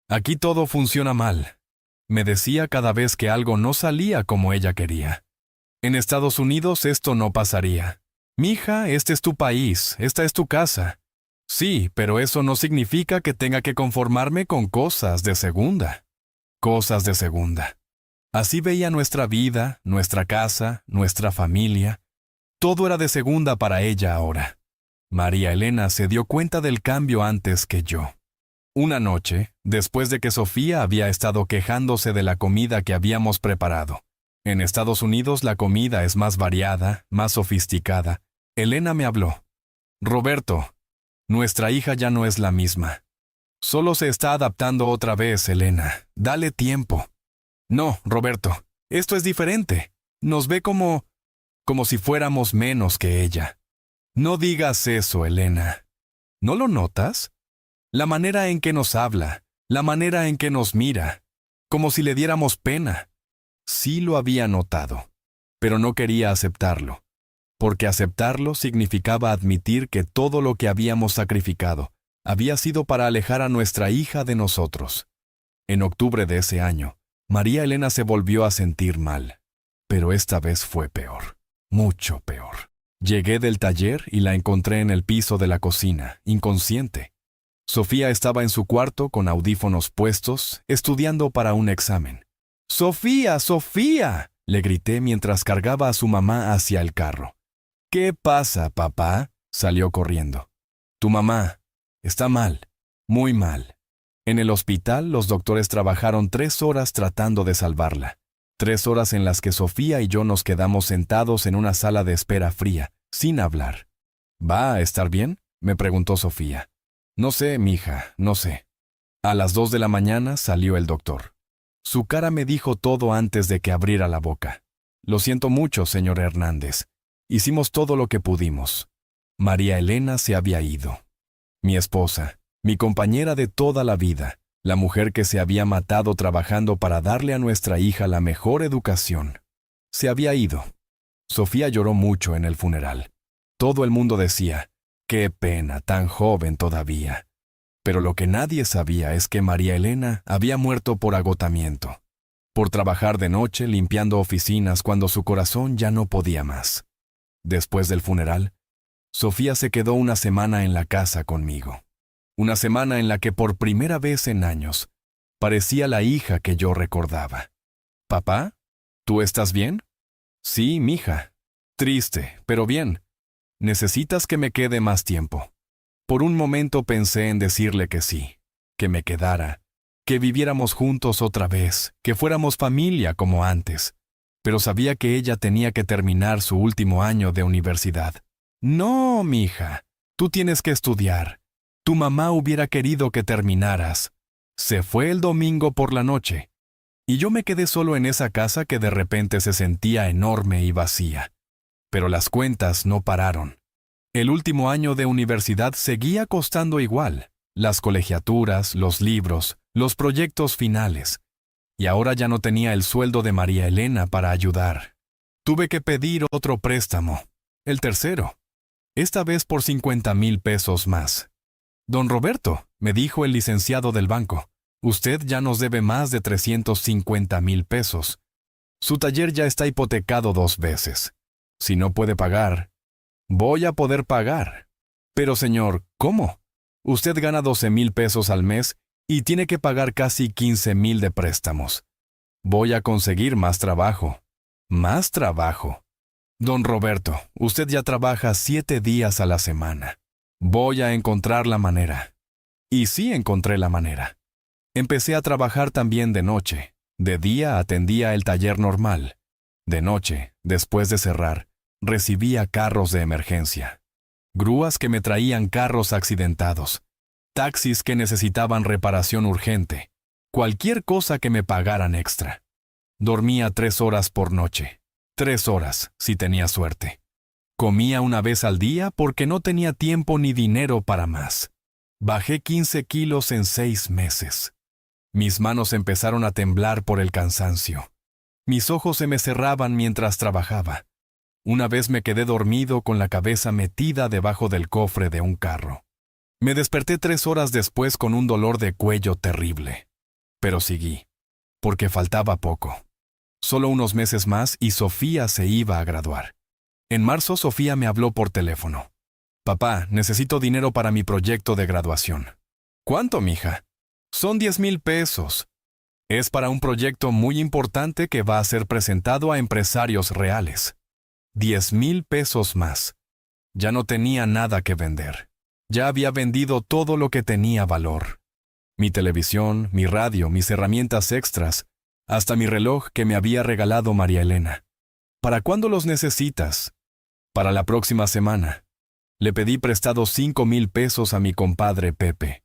aquí todo funciona mal, me decía cada vez que algo no salía como ella quería. En Estados Unidos esto no pasaría. Mija, este es tu país, esta es tu casa. Sí, pero eso no significa que tenga que conformarme con cosas de segunda. Cosas de segunda. Así veía nuestra vida, nuestra casa, nuestra familia. Todo era de segunda para ella ahora. María Elena se dio cuenta del cambio antes que yo. Una noche, después de que Sofía había estado quejándose de la comida que habíamos preparado. En Estados Unidos la comida es más variada, más sofisticada. Elena me habló. Roberto, nuestra hija ya no es la misma. Solo se está adaptando otra vez, Elena. Dale tiempo. No, Roberto, esto es diferente. Nos ve como si fuéramos menos que ella. No digas eso, Elena. ¿No lo notas? La manera en que nos habla, la manera en que nos mira, como si le diéramos pena. Sí lo había notado, pero no quería aceptarlo, porque aceptarlo significaba admitir que todo lo que habíamos sacrificado había sido para alejar a nuestra hija de nosotros. En octubre de ese año, María Elena se volvió a sentir mal, pero esta vez fue peor, mucho peor. Llegué del taller y la encontré en el piso de la cocina, inconsciente. Sofía estaba en su cuarto con audífonos puestos, estudiando para un examen. ¡Sofía, Sofía!, le grité mientras cargaba a su mamá hacia el carro. ¿Qué pasa, papá?, salió corriendo. Tu mamá está mal, muy mal. En el hospital, los doctores trabajaron 3 horas tratando de salvarla. 3 horas en las que Sofía y yo nos quedamos sentados en una sala de espera fría, sin hablar. ¿Va a estar bien?, me preguntó Sofía. No sé, mija, no sé. A las 2 de la mañana salió el doctor. Su cara me dijo todo antes de que abriera la boca. Lo siento mucho, señor Hernández. Hicimos todo lo que pudimos. María Elena se había ido. Mi esposa, mi compañera de toda la vida, la mujer que se había matado trabajando para darle a nuestra hija la mejor educación. Se había ido. Sofía lloró mucho en el funeral. Todo el mundo decía, qué pena, tan joven todavía. Pero lo que nadie sabía es que María Elena había muerto por agotamiento, por trabajar de noche limpiando oficinas cuando su corazón ya no podía más. Después del funeral, Sofía se quedó una semana en la casa conmigo. Una semana en la que por primera vez en años parecía la hija que yo recordaba. ¿Papá? ¿Tú estás bien? Sí, mija. Triste, pero bien. Necesitas que me quede más tiempo. Por un momento pensé en decirle que sí, que me quedara, que viviéramos juntos otra vez, que fuéramos familia como antes, pero sabía que ella tenía que terminar su último año de universidad. No, mija, tú tienes que estudiar. Tu mamá hubiera querido que terminaras. Se fue el domingo por la noche, y yo me quedé solo en esa casa que de repente se sentía enorme y vacía. Pero las cuentas no pararon. El último año de universidad seguía costando igual, las colegiaturas, los libros, los proyectos finales, y ahora ya no tenía el sueldo de María Elena para ayudar. Tuve que pedir otro préstamo, el tercero, esta vez por 50,000 pesos más. Don Roberto, me dijo el licenciado del banco, usted ya nos debe más de 350,000 pesos. Su taller ya está hipotecado 2 veces. Si no puede pagar, voy a poder pagar. Pero señor, ¿cómo? Usted gana 12,000 pesos al mes y tiene que pagar casi 15,000 de préstamos. Voy a conseguir más trabajo. ¿Más trabajo? Don Roberto, usted ya trabaja 7 días a la semana. Voy a encontrar la manera. Y sí encontré la manera. Empecé a trabajar también de noche. De día atendía el taller normal. De noche, después de cerrar, recibía carros de emergencia. Grúas que me traían carros accidentados. Taxis que necesitaban reparación urgente. Cualquier cosa que me pagaran extra. Dormía 3 horas por noche. 3 horas, si tenía suerte. Comía una vez al día porque no tenía tiempo ni dinero para más. Bajé 15 kilos en 6 meses. Mis manos empezaron a temblar por el cansancio. Mis ojos se me cerraban mientras trabajaba. Una vez me quedé dormido con la cabeza metida debajo del cofre de un carro. Me desperté 3 horas después con un dolor de cuello terrible. Pero seguí, porque faltaba poco. Solo unos meses más y Sofía se iba a graduar. En marzo Sofía me habló por teléfono. Papá, necesito dinero para mi proyecto de graduación. ¿Cuánto, mija? Son 10,000 pesos. Es para un proyecto muy importante que va a ser presentado a empresarios reales. 10,000 pesos más. Ya no tenía nada que vender. Ya había vendido todo lo que tenía valor. Mi televisión, mi radio, mis herramientas extras, hasta mi reloj que me había regalado María Elena. ¿Para cuándo los necesitas? Para la próxima semana. Le pedí prestado 5,000 pesos a mi compadre Pepe.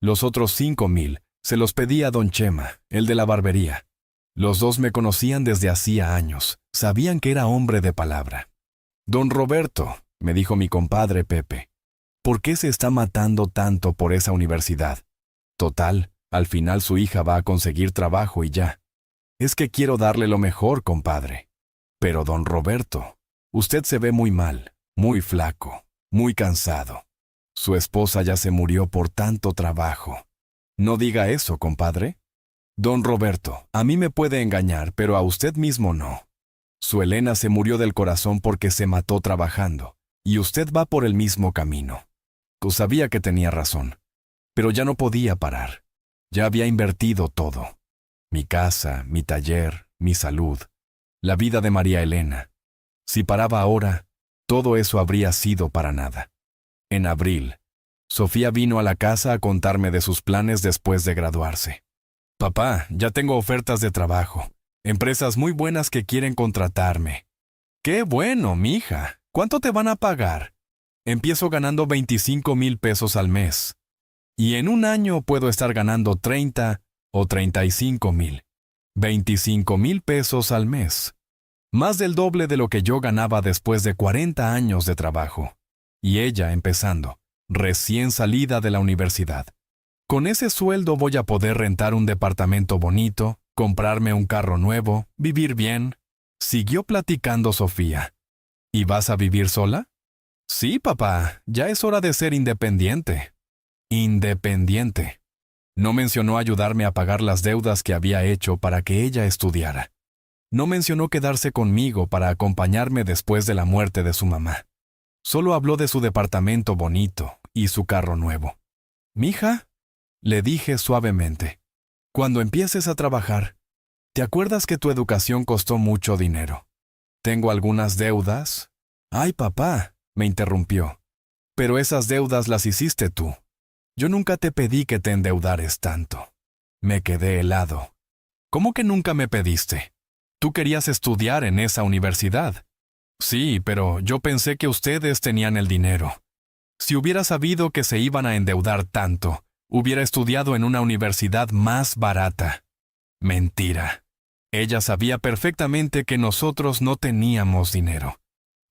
Los otros 5,000 se los pedí a don Chema, el de la barbería. Los dos me conocían desde hacía años, sabían que era hombre de palabra. Don Roberto, me dijo mi compadre Pepe, ¿por qué se está matando tanto por esa universidad? Total, al final su hija va a conseguir trabajo y ya. Es que quiero darle lo mejor, compadre. Pero don Roberto, usted se ve muy mal, muy flaco, muy cansado. Su esposa ya se murió por tanto trabajo. No diga eso, compadre. Don Roberto, a mí me puede engañar, pero a usted mismo no. Su Elena se murió del corazón porque se mató trabajando, y usted va por el mismo camino. Pues sabía que tenía razón, pero ya no podía parar. Ya había invertido todo. Mi casa, mi taller, mi salud, la vida de María Elena. Si paraba ahora, todo eso habría sido para nada. En abril, Sofía vino a la casa a contarme de sus planes después de graduarse. Papá, ya tengo ofertas de trabajo, empresas muy buenas que quieren contratarme. ¡Qué bueno, mija! ¿Cuánto te van a pagar? Empiezo ganando 25,000 pesos al mes. Y en un año puedo estar ganando 30 o 35,000. 25,000 pesos al mes. Más del doble de lo que yo ganaba después de 40 años de trabajo. Y ella empezando, recién salida de la universidad. Con ese sueldo voy a poder rentar un departamento bonito, comprarme un carro nuevo, vivir bien. Siguió platicando Sofía. ¿Y vas a vivir sola? Sí, papá, ya es hora de ser independiente. Independiente. No mencionó ayudarme a pagar las deudas que había hecho para que ella estudiara. No mencionó quedarse conmigo para acompañarme después de la muerte de su mamá. Solo habló de su departamento bonito y su carro nuevo. Mija, le dije suavemente, cuando empieces a trabajar, ¿te acuerdas que tu educación costó mucho dinero? Tengo algunas deudas. Ay, papá, me interrumpió. Pero esas deudas las hiciste tú. Yo nunca te pedí que te endeudares tanto. Me quedé helado. ¿Cómo que nunca me pediste? Tú querías estudiar en esa universidad. Sí, pero yo pensé que ustedes tenían el dinero. Si hubiera sabido que se iban a endeudar tanto, hubiera estudiado en una universidad más barata. Mentira. Ella sabía perfectamente que nosotros no teníamos dinero.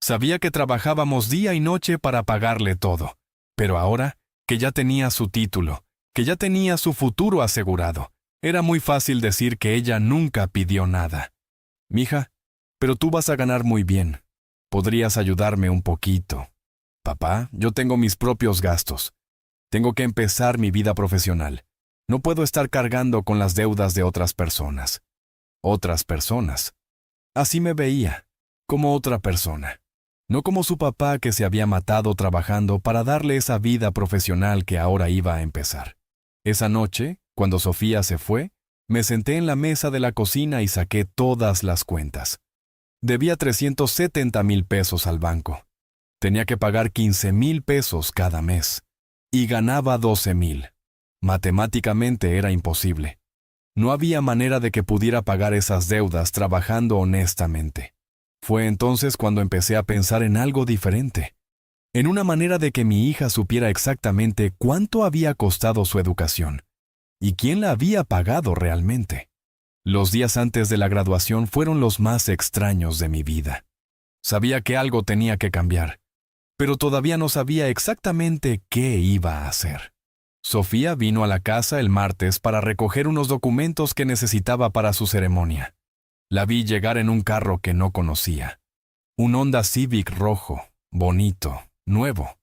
Sabía que trabajábamos día y noche para pagarle todo. Pero ahora, que ya tenía su título, que ya tenía su futuro asegurado, era muy fácil decir que ella nunca pidió nada. Mija, pero tú vas a ganar muy bien. Podrías ayudarme un poquito. Papá, yo tengo mis propios gastos. Tengo que empezar mi vida profesional. No puedo estar cargando con las deudas de otras personas. Otras personas. Así me veía, como otra persona. No como su papá que se había matado trabajando para darle esa vida profesional que ahora iba a empezar. Esa noche, cuando Sofía se fue, me senté en la mesa de la cocina y saqué todas las cuentas. Debía 370,000 pesos al banco. Tenía que pagar 15,000 pesos cada mes. Y ganaba 12,000. Matemáticamente era imposible. No había manera de que pudiera pagar esas deudas trabajando honestamente. Fue entonces cuando empecé a pensar en algo diferente. En una manera de que mi hija supiera exactamente cuánto había costado su educación. Y quién la había pagado realmente. Los días antes de la graduación fueron los más extraños de mi vida. Sabía que algo tenía que cambiar, pero todavía no sabía exactamente qué iba a hacer. Sofía vino a la casa el martes para recoger unos documentos que necesitaba para su ceremonia. La vi llegar en un carro que no conocía. Un Honda Civic rojo, bonito, nuevo.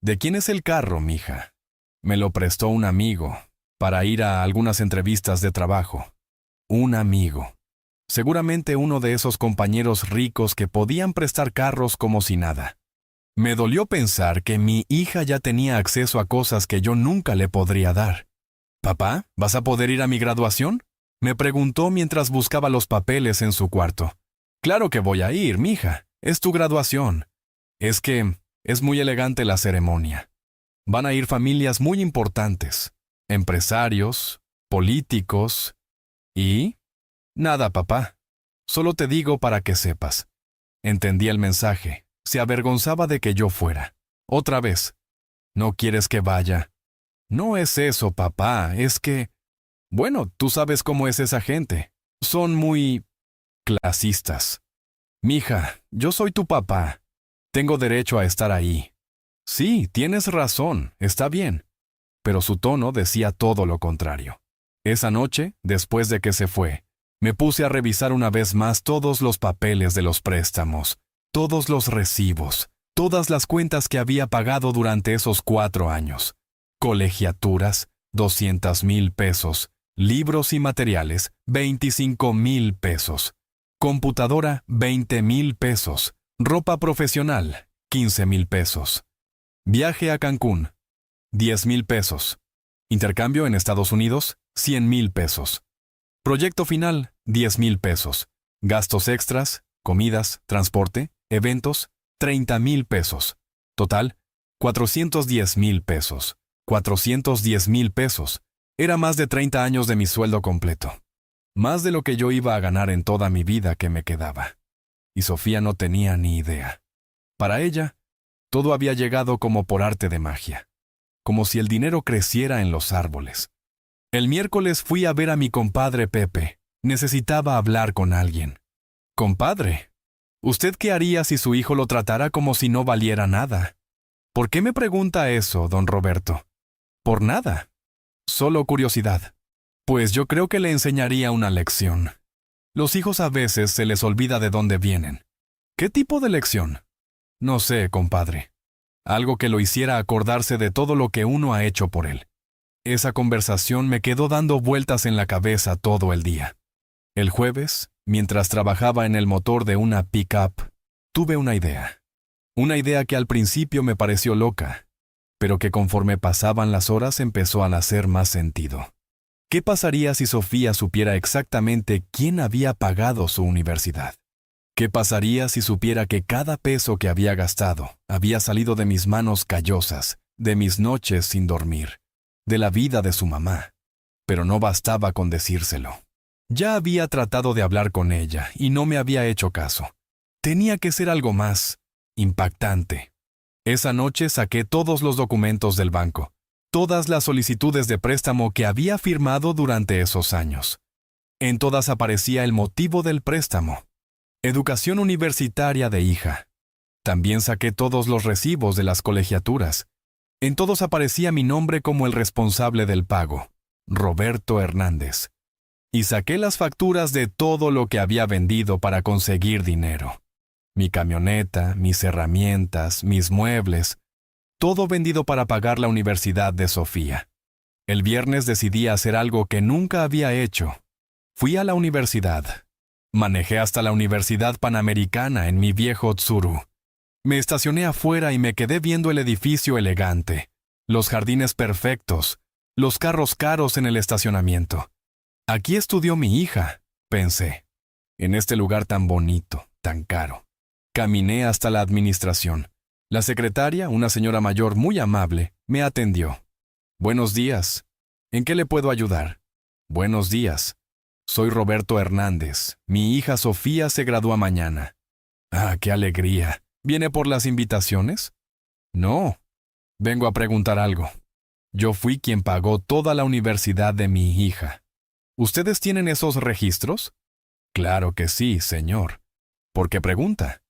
¿De quién es el carro, mija? Me lo prestó un amigo, para ir a algunas entrevistas de trabajo. Un amigo. Seguramente uno de esos compañeros ricos que podían prestar carros como si nada. Me dolió pensar que mi hija ya tenía acceso a cosas que yo nunca le podría dar. «Papá, ¿vas a poder ir a mi graduación?», me preguntó mientras buscaba los papeles en su cuarto. «Claro que voy a ir, mija. Es tu graduación. Es que es muy elegante la ceremonia. Van a ir familias muy importantes, empresarios, políticos y... Nada, papá. Solo te digo para que sepas». Entendí el mensaje. Se avergonzaba de que yo fuera. Otra vez. «¿No quieres que vaya?» «No es eso, papá. Es que... Bueno, tú sabes cómo es esa gente. Son muy... clasistas. Mija, yo soy tu papá. Tengo derecho a estar ahí». «Sí, tienes razón. Está bien». Pero su tono decía todo lo contrario. Esa noche, después de que se fue, me puse a revisar una vez más todos los papeles de los préstamos, todos los recibos, todas las cuentas que había pagado durante esos 4 años. Colegiaturas, 200,000 pesos. Libros y materiales, 25,000 pesos. Computadora, 20,000 pesos. Ropa profesional, 15,000 pesos. Viaje a Cancún, 10,000 pesos. Intercambio en Estados Unidos, 100,000 pesos. Proyecto final, 10,000 pesos. Gastos extras, comidas, transporte, eventos, 30,000 pesos. Total, 410,000 pesos. 410,000 pesos. Era más de 30 años de mi sueldo completo. Más de lo que yo iba a ganar en toda mi vida que me quedaba. Y Sofía no tenía ni idea. Para ella, todo había llegado como por arte de magia. Como si el dinero creciera en los árboles. El miércoles fui a ver a mi compadre Pepe. Necesitaba hablar con alguien. «Compadre, ¿usted qué haría si su hijo lo tratara como si no valiera nada?» «¿Por qué me pregunta eso, don Roberto?» «Por nada. Solo curiosidad. Pues yo creo que le enseñaría una lección. Los hijos a veces se les olvida de dónde vienen». «¿Qué tipo de lección?» «No sé, compadre. Algo que lo hiciera acordarse de todo lo que uno ha hecho por él». Esa conversación me quedó dando vueltas en la cabeza todo el día. El jueves, mientras trabajaba en el motor de una pick-up, tuve una idea. Una idea que al principio me pareció loca, pero que conforme pasaban las horas empezó a hacer más sentido. ¿Qué pasaría si Sofía supiera exactamente quién había pagado su universidad? ¿Qué pasaría si supiera que cada peso que había gastado había salido de mis manos callosas, de mis noches sin dormir, de la vida de su mamá? Pero no bastaba con decírselo. Ya había tratado de hablar con ella y no me había hecho caso. Tenía que ser algo más impactante. Esa noche saqué todos los documentos del banco, todas las solicitudes de préstamo que había firmado durante esos años. En todas aparecía el motivo del préstamo: educación universitaria de hija. También saqué todos los recibos de las colegiaturas. En todos aparecía mi nombre como el responsable del pago, Roberto Hernández. Y saqué las facturas de todo lo que había vendido para conseguir dinero. Mi camioneta, mis herramientas, mis muebles, todo vendido para pagar la universidad de Sofía. El viernes decidí hacer algo que nunca había hecho. Fui a la universidad. Manejé hasta la Universidad Panamericana en mi viejo Tsuru. Me estacioné afuera y me quedé viendo el edificio elegante, los jardines perfectos, los carros caros en el estacionamiento. Aquí estudió mi hija, pensé, en este lugar tan bonito, tan caro. Caminé hasta la administración. La secretaria, una señora mayor muy amable, me atendió. «Buenos días. ¿En qué le puedo ayudar?» «Buenos días. Soy Roberto Hernández. Mi hija Sofía se gradúa mañana». «Ah, qué alegría. ¿Viene por las invitaciones?» «No. Vengo a preguntar algo. Yo fui quien pagó toda la universidad de mi hija. ¿Ustedes tienen esos registros?» «Claro que sí, señor. ¿Por qué pregunta?»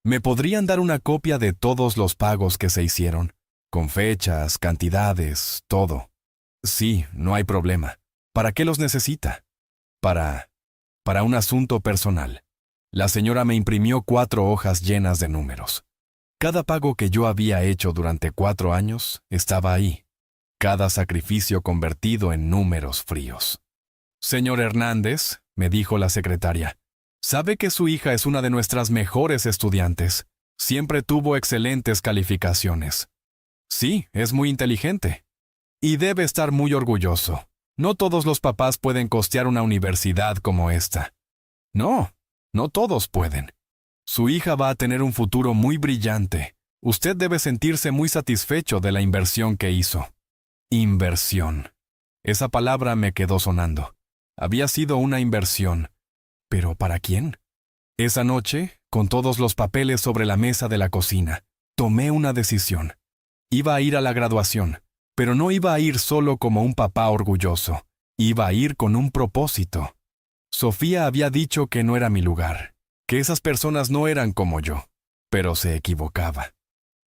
«¿Me podrían dar una copia de todos los pagos que se hicieron? Con fechas, cantidades, todo». «Sí, no hay problema. ¿Para qué los necesita?» Para un asunto personal». La señora me imprimió 4 hojas llenas de números. Cada pago que yo había hecho durante 4 años estaba ahí. Cada sacrificio convertido en números fríos. «Señor Hernández», me dijo la secretaria, «sabe que su hija es una de nuestras mejores estudiantes. Siempre tuvo excelentes calificaciones. Sí, es muy inteligente. Y debe estar muy orgulloso. No todos los papás pueden costear una universidad como esta. No, no todos pueden. Su hija va a tener un futuro muy brillante. Usted debe sentirse muy satisfecho de la inversión que hizo. Inversión. Esa palabra me quedó sonando. Había sido una inversión. ¿Pero para quién? Esa noche, con todos los papeles sobre la mesa de la cocina, tomé una decisión. Iba a ir a la graduación, pero no iba a ir solo como un papá orgulloso. Iba a ir con un propósito. Sofía había dicho que no era mi lugar, que esas personas no eran como yo, pero se equivocaba.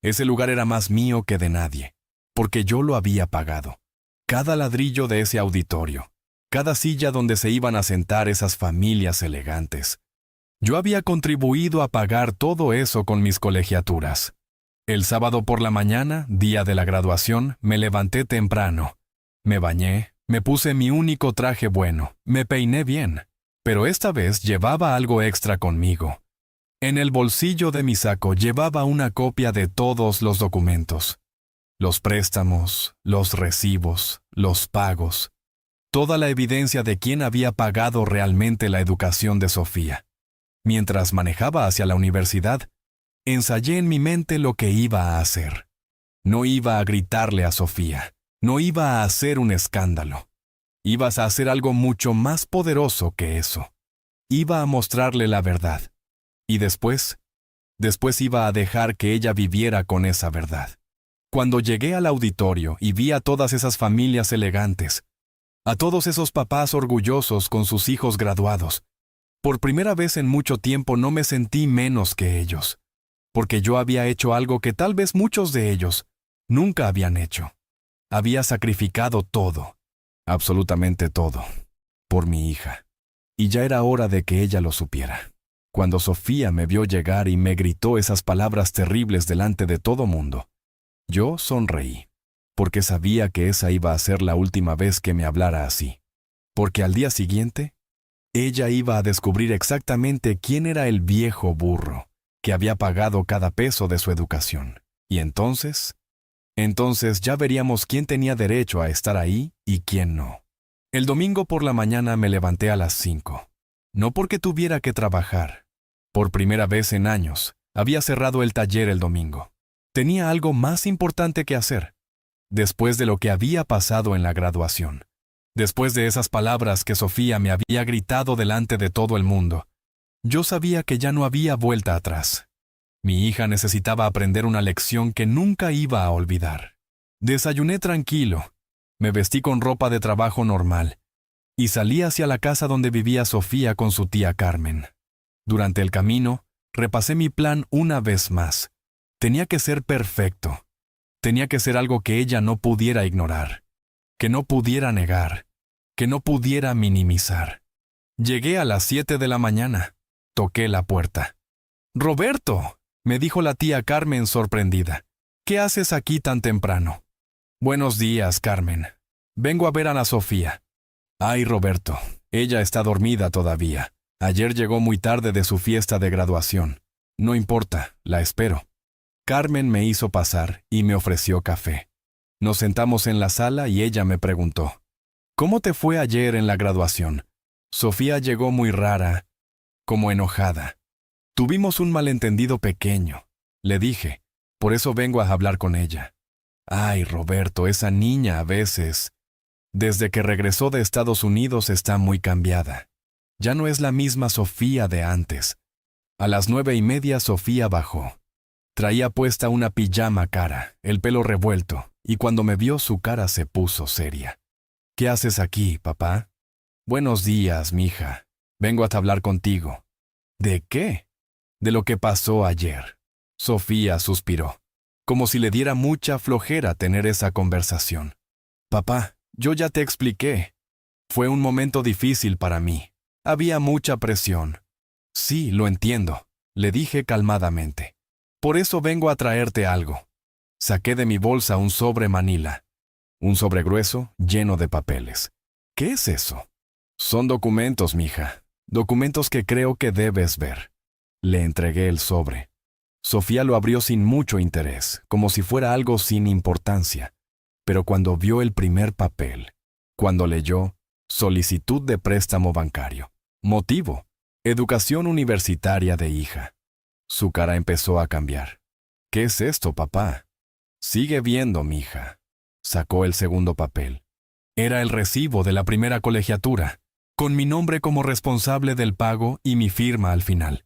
Ese lugar era más mío que de nadie, porque yo lo había pagado. Cada ladrillo de ese auditorio, cada silla donde se iban a sentar esas familias elegantes. Yo había contribuido a pagar todo eso con mis colegiaturas. El sábado por la mañana, día de la graduación, me levanté temprano. Me bañé, me puse mi único traje bueno, me peiné bien, pero esta vez llevaba algo extra conmigo. En el bolsillo de mi saco llevaba una copia de todos los documentos. Los préstamos, los recibos, los pagos. Toda la evidencia de quién había pagado realmente la educación de Sofía. Mientras manejaba hacia la universidad, ensayé en mi mente lo que iba a hacer. No iba a gritarle a Sofía, no iba a hacer un escándalo. Ibas a hacer algo mucho más poderoso que eso. Iba a mostrarle la verdad. Y después iba a dejar que ella viviera con esa verdad. Cuando llegué al auditorio y vi a todas esas familias elegantes, a todos esos papás orgullosos con sus hijos graduados, por primera vez en mucho tiempo no me sentí menos que ellos, porque yo había hecho algo que tal vez muchos de ellos nunca habían hecho. Había sacrificado todo, absolutamente todo, por mi hija. Y ya era hora de que ella lo supiera. Cuando Sofía me vio llegar y me gritó esas palabras terribles delante de todo mundo, yo sonreí, porque sabía que esa iba a ser la última vez que me hablara así. Porque al día siguiente, ella iba a descubrir exactamente quién era el viejo burro que había pagado cada peso de su educación. Y entonces ya veríamos quién tenía derecho a estar ahí y quién no. El domingo por la mañana me levanté a las 5. No porque tuviera que trabajar. Por primera vez en años, había cerrado el taller el domingo. Tenía algo más importante que hacer. Después de lo que había pasado en la graduación, después de esas palabras que Sofía me había gritado delante de todo el mundo, yo sabía que ya no había vuelta atrás. Mi hija necesitaba aprender una lección que nunca iba a olvidar. Desayuné tranquilo, me vestí con ropa de trabajo normal y salí hacia la casa donde vivía Sofía con su tía Carmen. Durante el camino, repasé mi plan una vez más. Tenía que ser perfecto. Tenía que ser algo que ella no pudiera ignorar, que no pudiera negar, que no pudiera minimizar. Llegué a las 7 de la mañana. Toqué la puerta. «¡Roberto!», me dijo la tía Carmen sorprendida. «¿Qué haces aquí tan temprano?» «Buenos días, Carmen. Vengo a ver a Ana Sofía». «Ay, Roberto, ella está dormida todavía. Ayer llegó muy tarde de su fiesta de graduación. No importa, la espero». Carmen me hizo pasar y me ofreció café. Nos sentamos en la sala y ella me preguntó, «¿Cómo te fue ayer en la graduación?» Sofía llegó muy rara, como enojada. «Tuvimos un malentendido pequeño», le dije. «Por eso vengo a hablar con ella». «Ay, Roberto, esa niña a veces, desde que regresó de Estados Unidos está muy cambiada. Ya no es la misma Sofía de antes». A las 9:30 Sofía bajó. Traía puesta una pijama cara, el pelo revuelto, y cuando me vio su cara se puso seria. «¿Qué haces aquí, papá?» «Buenos días, mija. Vengo a hablar contigo». «¿De qué?» «De lo que pasó ayer». Sofía suspiró, como si le diera mucha flojera tener esa conversación. «Papá, yo ya te expliqué. Fue un momento difícil para mí. Había mucha presión». «Sí, lo entiendo», le dije calmadamente. «Por eso vengo a traerte algo». Saqué de mi bolsa un sobre manila. Un sobre grueso, lleno de papeles. «¿Qué es eso?» «Son documentos, mija. Documentos que creo que debes ver». Le entregué el sobre. Sofía lo abrió sin mucho interés, como si fuera algo sin importancia. Pero cuando vio el primer papel, cuando leyó solicitud de préstamo bancario, motivo, educación universitaria de hija, su cara empezó a cambiar. ¿Qué es esto, papá? Sigue viendo, mija. Sacó el segundo papel. Era el recibo de la primera colegiatura, con mi nombre como responsable del pago y mi firma al final.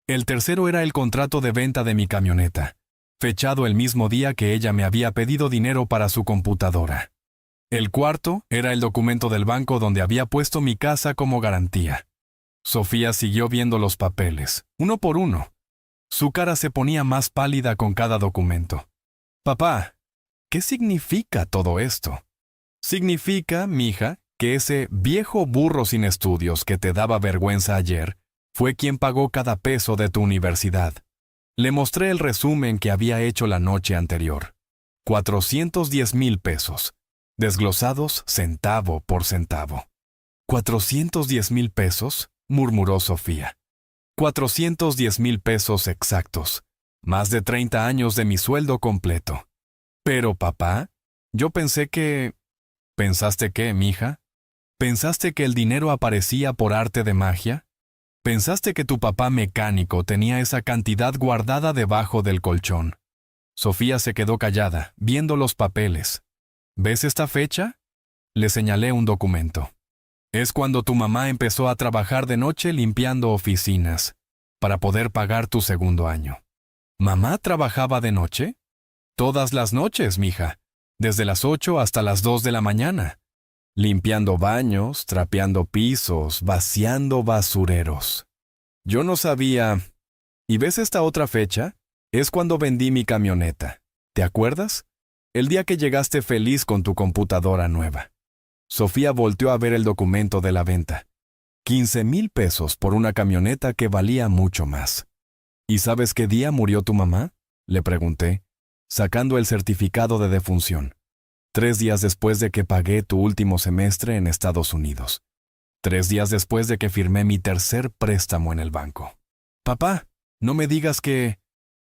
El tercero era el contrato de venta de mi camioneta, fechado el mismo día que ella me había pedido dinero para su computadora. El cuarto era el documento del banco donde había puesto mi casa como garantía. Sofía siguió viendo los papeles, uno por uno. Su cara se ponía más pálida con cada documento. Papá, ¿qué significa todo esto? Significa, mija, que ese viejo burro sin estudios que te daba vergüenza ayer fue quien pagó cada peso de tu universidad. Le mostré el resumen que había hecho la noche anterior. 410,000 pesos, desglosados centavo por centavo. 410,000 pesos, murmuró Sofía. 410,000 pesos exactos, más de 30 años de mi sueldo completo. Pero, papá, yo pensé que... ¿Pensaste qué, mija? ¿Pensaste que el dinero aparecía por arte de magia? ¿Pensaste que tu papá mecánico tenía esa cantidad guardada debajo del colchón? Sofía se quedó callada, viendo los papeles. ¿Ves esta fecha? Le señalé un documento. Es cuando tu mamá empezó a trabajar de noche limpiando oficinas, para poder pagar tu segundo año. ¿Mamá trabajaba de noche? Todas las noches, mija, desde las 8 hasta las 2 de la mañana. Limpiando baños, trapeando pisos, vaciando basureros. Yo no sabía... ¿Y ves esta otra fecha? Es cuando vendí mi camioneta. ¿Te acuerdas? El día que llegaste feliz con tu computadora nueva. Sofía volteó a ver el documento de la venta. 15,000 pesos por una camioneta que valía mucho más. ¿Y sabes qué día murió tu mamá? Le pregunté, sacando el certificado de defunción. 3 días después de que pagué tu último semestre en Estados Unidos. 3 días después de que firmé mi tercer préstamo en el banco. Papá, no me digas que...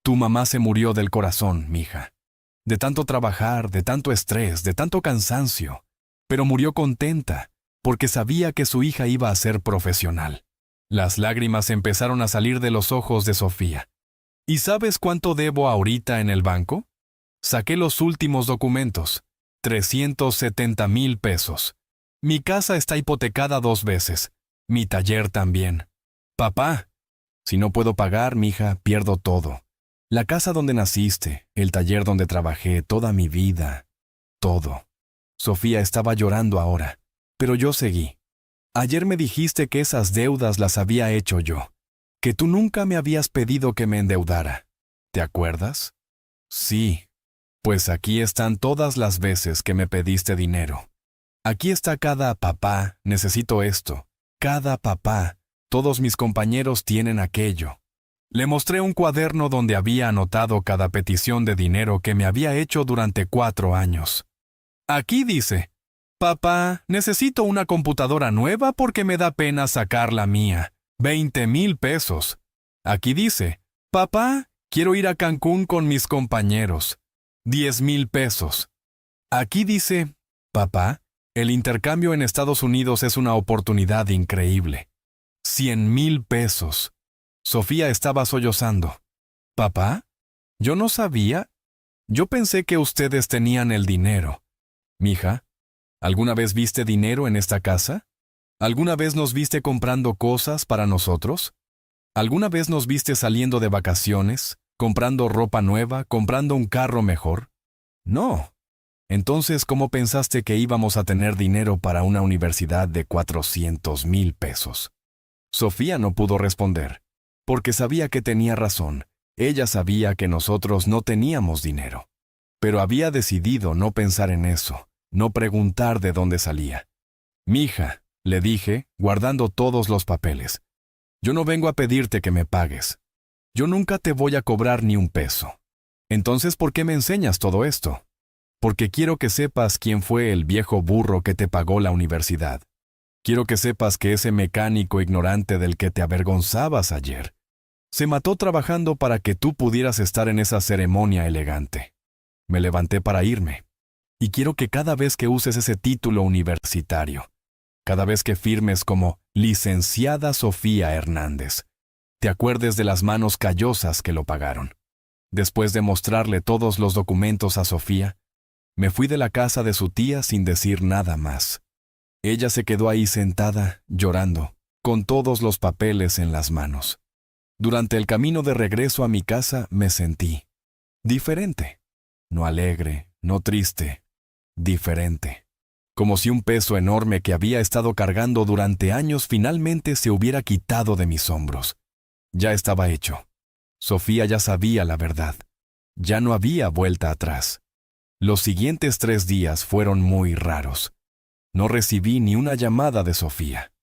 Tu mamá se murió del corazón, mija. De tanto trabajar, de tanto estrés, de tanto cansancio. Pero murió contenta, porque sabía que su hija iba a ser profesional. Las lágrimas empezaron a salir de los ojos de Sofía. ¿Y sabes cuánto debo ahorita en el banco? Saqué los últimos documentos. 370,000 pesos. Mi casa está hipotecada 2 veces. Mi taller también. Papá, si no puedo pagar, mija, pierdo todo. La casa donde naciste, el taller donde trabajé toda mi vida, todo. Sofía estaba llorando ahora, pero yo seguí. Ayer me dijiste que esas deudas las había hecho yo, que tú nunca me habías pedido que me endeudara. ¿Te acuerdas? Sí. Pues aquí están todas las veces que me pediste dinero. Aquí está cada papá, necesito esto. Cada papá, todos mis compañeros tienen aquello. Le mostré un cuaderno donde había anotado cada petición de dinero que me había hecho durante 4 años. Aquí dice, papá, necesito una computadora nueva porque me da pena sacar la mía. 20,000 pesos. Aquí dice, papá, quiero ir a Cancún con mis compañeros. 10,000 pesos. Aquí dice, papá, el intercambio en Estados Unidos es una oportunidad increíble. 100,000 pesos. Sofía estaba sollozando. ¿Papá? Yo no sabía. Yo pensé que ustedes tenían el dinero. Mija, ¿alguna vez viste dinero en esta casa? ¿Alguna vez nos viste comprando cosas para nosotros? ¿Alguna vez nos viste saliendo de vacaciones, comprando ropa nueva, comprando un carro mejor? No. Entonces, ¿cómo pensaste que íbamos a tener dinero para una universidad de 400,000 pesos? Sofía no pudo responder, porque sabía que tenía razón. Ella sabía que nosotros no teníamos dinero. Pero había decidido no pensar en eso, no preguntar de dónde salía. Mija, le dije, guardando todos los papeles, yo no vengo a pedirte que me pagues. Yo nunca te voy a cobrar ni un peso. Entonces, ¿por qué me enseñas todo esto? Porque quiero que sepas quién fue el viejo burro que te pagó la universidad. Quiero que sepas que ese mecánico ignorante del que te avergonzabas ayer Se mató trabajando para que tú pudieras estar en esa ceremonia elegante. Me levanté para irme. Y quiero que cada vez que uses ese título universitario, cada vez que firmes como Licenciada Sofía Hernández, te acuerdes de las manos callosas que lo pagaron. Después de mostrarle todos los documentos a Sofía, me fui de la casa de su tía sin decir nada más. Ella se quedó ahí sentada, llorando, con todos los papeles en las manos. Durante el camino de regreso a mi casa me sentí diferente. No alegre, no triste, diferente. Como si un peso enorme que había estado cargando durante años finalmente se hubiera quitado de mis hombros. Ya estaba hecho. Sofía ya sabía la verdad. Ya no había vuelta atrás. Los siguientes 3 días fueron muy raros. No recibí ni una llamada de Sofía,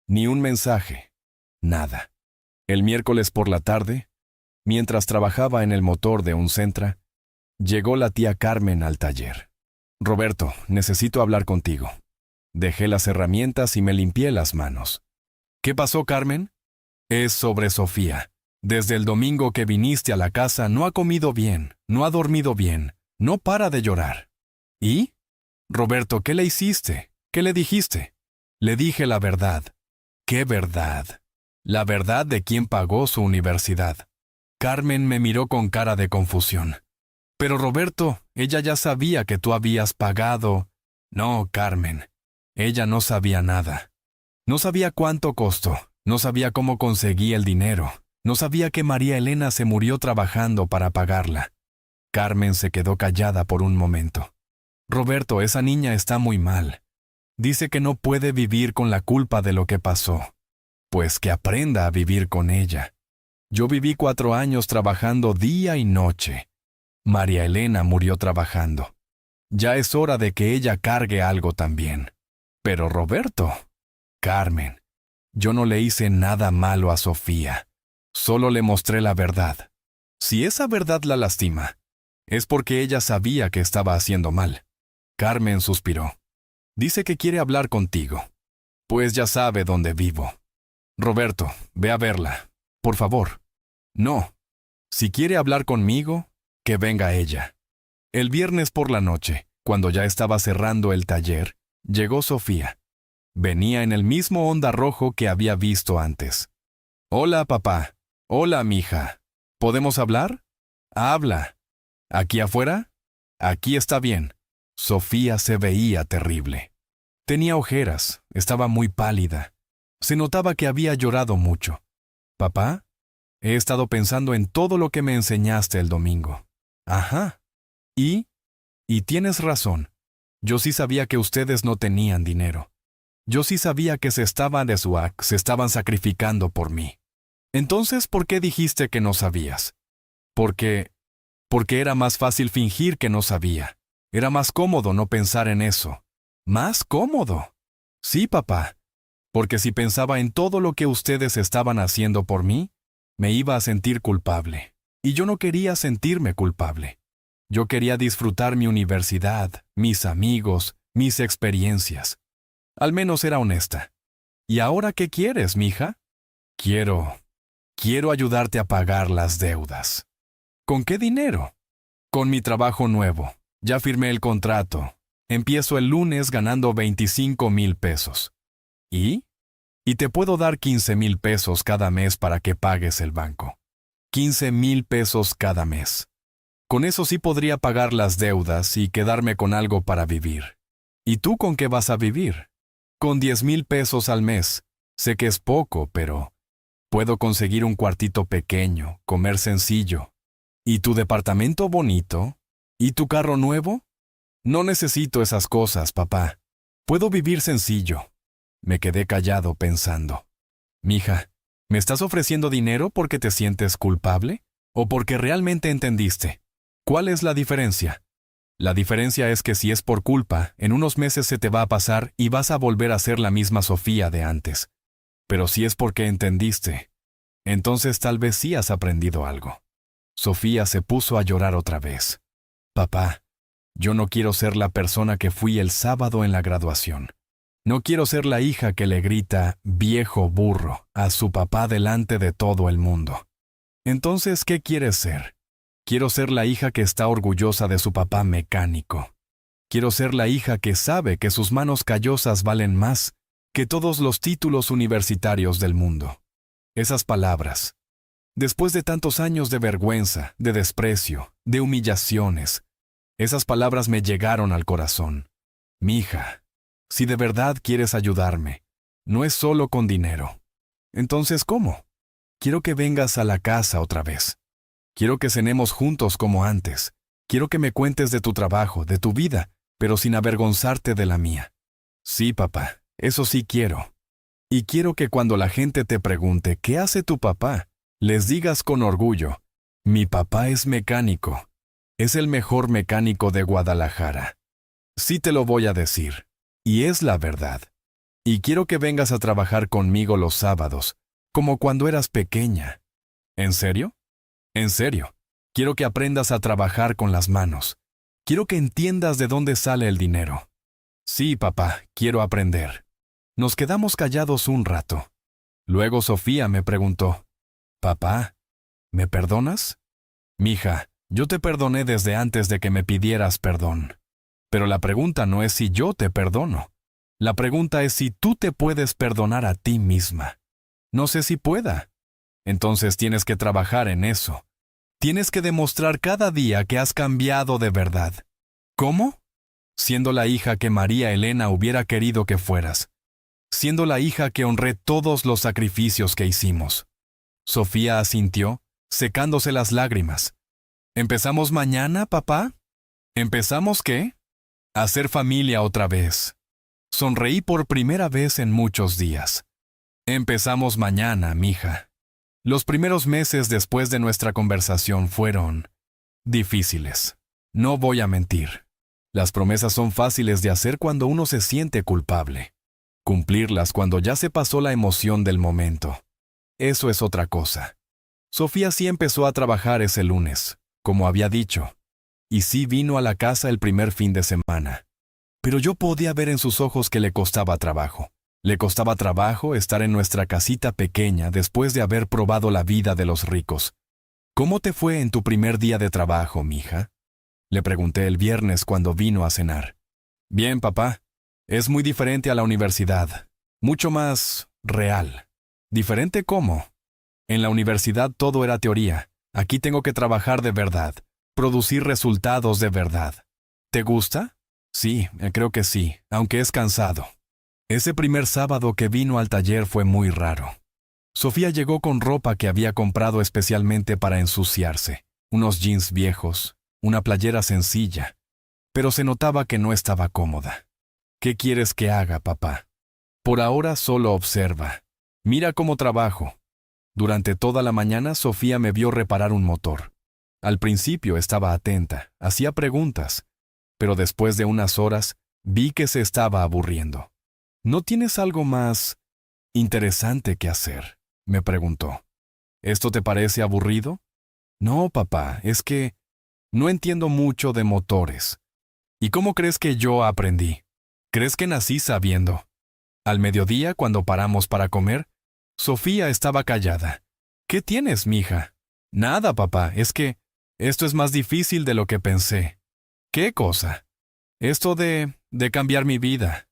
ni un mensaje, nada. El miércoles por la tarde, mientras trabajaba en el motor de un Sentra, llegó la tía Carmen al taller. Roberto, necesito hablar contigo. Dejé las herramientas y me limpié las manos. ¿Qué pasó, Carmen? Es sobre Sofía. Desde el domingo que viniste a la casa no ha comido bien, no ha dormido bien, no para de llorar. ¿Y? Roberto, ¿qué le hiciste? ¿Qué le dijiste? Le dije la verdad. ¿Qué verdad? La verdad de quién pagó su universidad. Carmen me miró con cara de confusión. Pero Roberto, ella ya sabía que tú habías pagado. No, Carmen. Ella no sabía nada. No sabía cuánto costó, no sabía cómo conseguí el dinero, no sabía que María Elena se murió trabajando para pagarla. Carmen se quedó callada por un momento. Roberto, esa niña está muy mal. Dice que no puede vivir con la culpa de lo que pasó. Pues que aprenda a vivir con ella. Yo viví 4 años trabajando día y noche. María Elena murió trabajando. Ya es hora de que ella cargue algo también. Pero Roberto, Carmen, yo no le hice nada malo a Sofía. Solo le mostré la verdad. Si esa verdad la lastima, es porque ella sabía que estaba haciendo mal. Carmen suspiró. Dice que quiere hablar contigo. Pues ya sabe dónde vivo. Roberto, ve a verla. Por favor. No. Si quiere hablar conmigo, que venga ella. El viernes por la noche, cuando ya estaba cerrando el taller, llegó Sofía. Venía en el mismo Honda rojo que había visto antes. Hola, papá. Hola, mija. ¿Podemos hablar? Habla. ¿Aquí afuera? Aquí está bien. Sofía se veía terrible. Tenía ojeras, estaba muy pálida. Se notaba que había llorado mucho. Papá, he estado pensando en todo lo que me enseñaste el domingo. Ajá. Y tienes razón. Yo sí sabía que ustedes no tenían dinero. Yo sí sabía que se estaban sacrificando por mí. Entonces, ¿por qué dijiste que no sabías? Porque era más fácil fingir que no sabía. Era más cómodo no pensar en eso. ¿Más cómodo? Sí, papá. Porque si pensaba en todo lo que ustedes estaban haciendo por mí, me iba a sentir culpable. Y yo no quería sentirme culpable. Yo quería disfrutar mi universidad, mis amigos, mis experiencias. Al menos era honesta. ¿Y ahora qué quieres, mija? Quiero ayudarte a pagar las deudas. ¿Con qué dinero? Con mi trabajo nuevo. Ya firmé el contrato. Empiezo el lunes ganando 25,000 pesos. ¿Y? Y te puedo dar 15,000 pesos cada mes para que pagues el banco. 15,000 pesos cada mes. Con eso sí podría pagar las deudas y quedarme con algo para vivir. ¿Y tú con qué vas a vivir? Con 10,000 pesos al mes. Sé que es poco, pero puedo conseguir un cuartito pequeño, comer sencillo. ¿Y tu departamento bonito? ¿Y tu carro nuevo? No necesito esas cosas, papá. Puedo vivir sencillo. Me quedé callado pensando. Mija, ¿me estás ofreciendo dinero porque te sientes culpable? ¿O porque realmente entendiste? ¿Cuál es la diferencia? La diferencia es que si es por culpa, en unos meses se te va a pasar y vas a volver a ser la misma Sofía de antes. Pero si es porque entendiste, entonces tal vez sí has aprendido algo. Sofía se puso a llorar otra vez. Papá, yo no quiero ser la persona que fui el sábado en la graduación. No quiero ser la hija que le grita «viejo burro» a su papá delante de todo el mundo. Entonces, ¿qué quieres ser? Quiero ser la hija que está orgullosa de su papá mecánico. Quiero ser la hija que sabe que sus manos callosas valen más que todos los títulos universitarios del mundo. Esas palabras, después de tantos años de vergüenza, de desprecio, de humillaciones, esas palabras me llegaron al corazón. Mija, si de verdad quieres ayudarme, no es solo con dinero. Entonces, ¿cómo? Quiero que vengas a la casa otra vez. Quiero que cenemos juntos como antes. Quiero que me cuentes de tu trabajo, de tu vida, pero sin avergonzarte de la mía. Sí, papá, eso sí quiero. Y quiero que cuando la gente te pregunte ¿qué hace tu papá?, les digas con orgullo, mi papá es mecánico. Es el mejor mecánico de Guadalajara. Sí te lo voy a decir. Y es la verdad. Y quiero que vengas a trabajar conmigo los sábados, como cuando eras pequeña. ¿En serio? En serio. Quiero que aprendas a trabajar con las manos. Quiero que entiendas de dónde sale el dinero. Sí, papá, quiero aprender. Nos quedamos callados un rato. Luego Sofía me preguntó, papá, ¿me perdonas? Mija, yo te perdoné desde antes de que me pidieras perdón. Pero la pregunta no es si yo te perdono. La pregunta es si tú te puedes perdonar a ti misma. No sé si pueda. Entonces tienes que trabajar en eso. Tienes que demostrar cada día que has cambiado de verdad. ¿Cómo? Siendo la hija que María Elena hubiera querido que fueras. Siendo la hija que honré todos los sacrificios que hicimos. Sofía asintió, secándose las lágrimas. ¿Empezamos mañana, papá? ¿Empezamos qué? A hacer familia otra vez. Sonreí por primera vez en muchos días. Empezamos mañana, mija. Los primeros meses después de nuestra conversación fueron difíciles. No voy a mentir. Las promesas son fáciles de hacer cuando uno se siente culpable. Cumplirlas cuando ya se pasó la emoción del momento. Eso es otra cosa. Sofía sí empezó a trabajar ese lunes, como había dicho, y sí vino a la casa el primer fin de semana. Pero yo podía ver en sus ojos que le costaba trabajo. Le costaba trabajo estar en nuestra casita pequeña después de haber probado la vida de los ricos. ¿Cómo te fue en tu primer día de trabajo, mija? Le pregunté el viernes cuando vino a cenar. Bien, papá. Es muy diferente a la universidad. Mucho más real. ¿Diferente cómo? En la universidad todo era teoría. Aquí tengo que trabajar de verdad. Producir resultados de verdad. ¿Te gusta? Sí, creo que sí, aunque es cansado. Ese primer sábado que vino al taller fue muy raro. Sofía llegó con ropa que había comprado especialmente para ensuciarse. Unos jeans viejos, una playera sencilla. Pero se notaba que no estaba cómoda. ¿Qué quieres que haga, papá? Por ahora solo observa. Mira cómo trabajo. Durante toda la mañana Sofía me vio reparar un motor. Al principio estaba atenta, hacía preguntas, pero después de unas horas vi que se estaba aburriendo. ¿No tienes algo más interesante que hacer?, me preguntó. ¿Esto te parece aburrido? No, papá, es que no entiendo mucho de motores. ¿Y cómo crees que yo aprendí? ¿Crees que nací sabiendo? Al mediodía, cuando paramos para comer, Sofía estaba callada. ¿Qué tienes, mija? Nada, papá, es que esto es más difícil de lo que pensé. ¿Qué cosa? Esto de cambiar mi vida.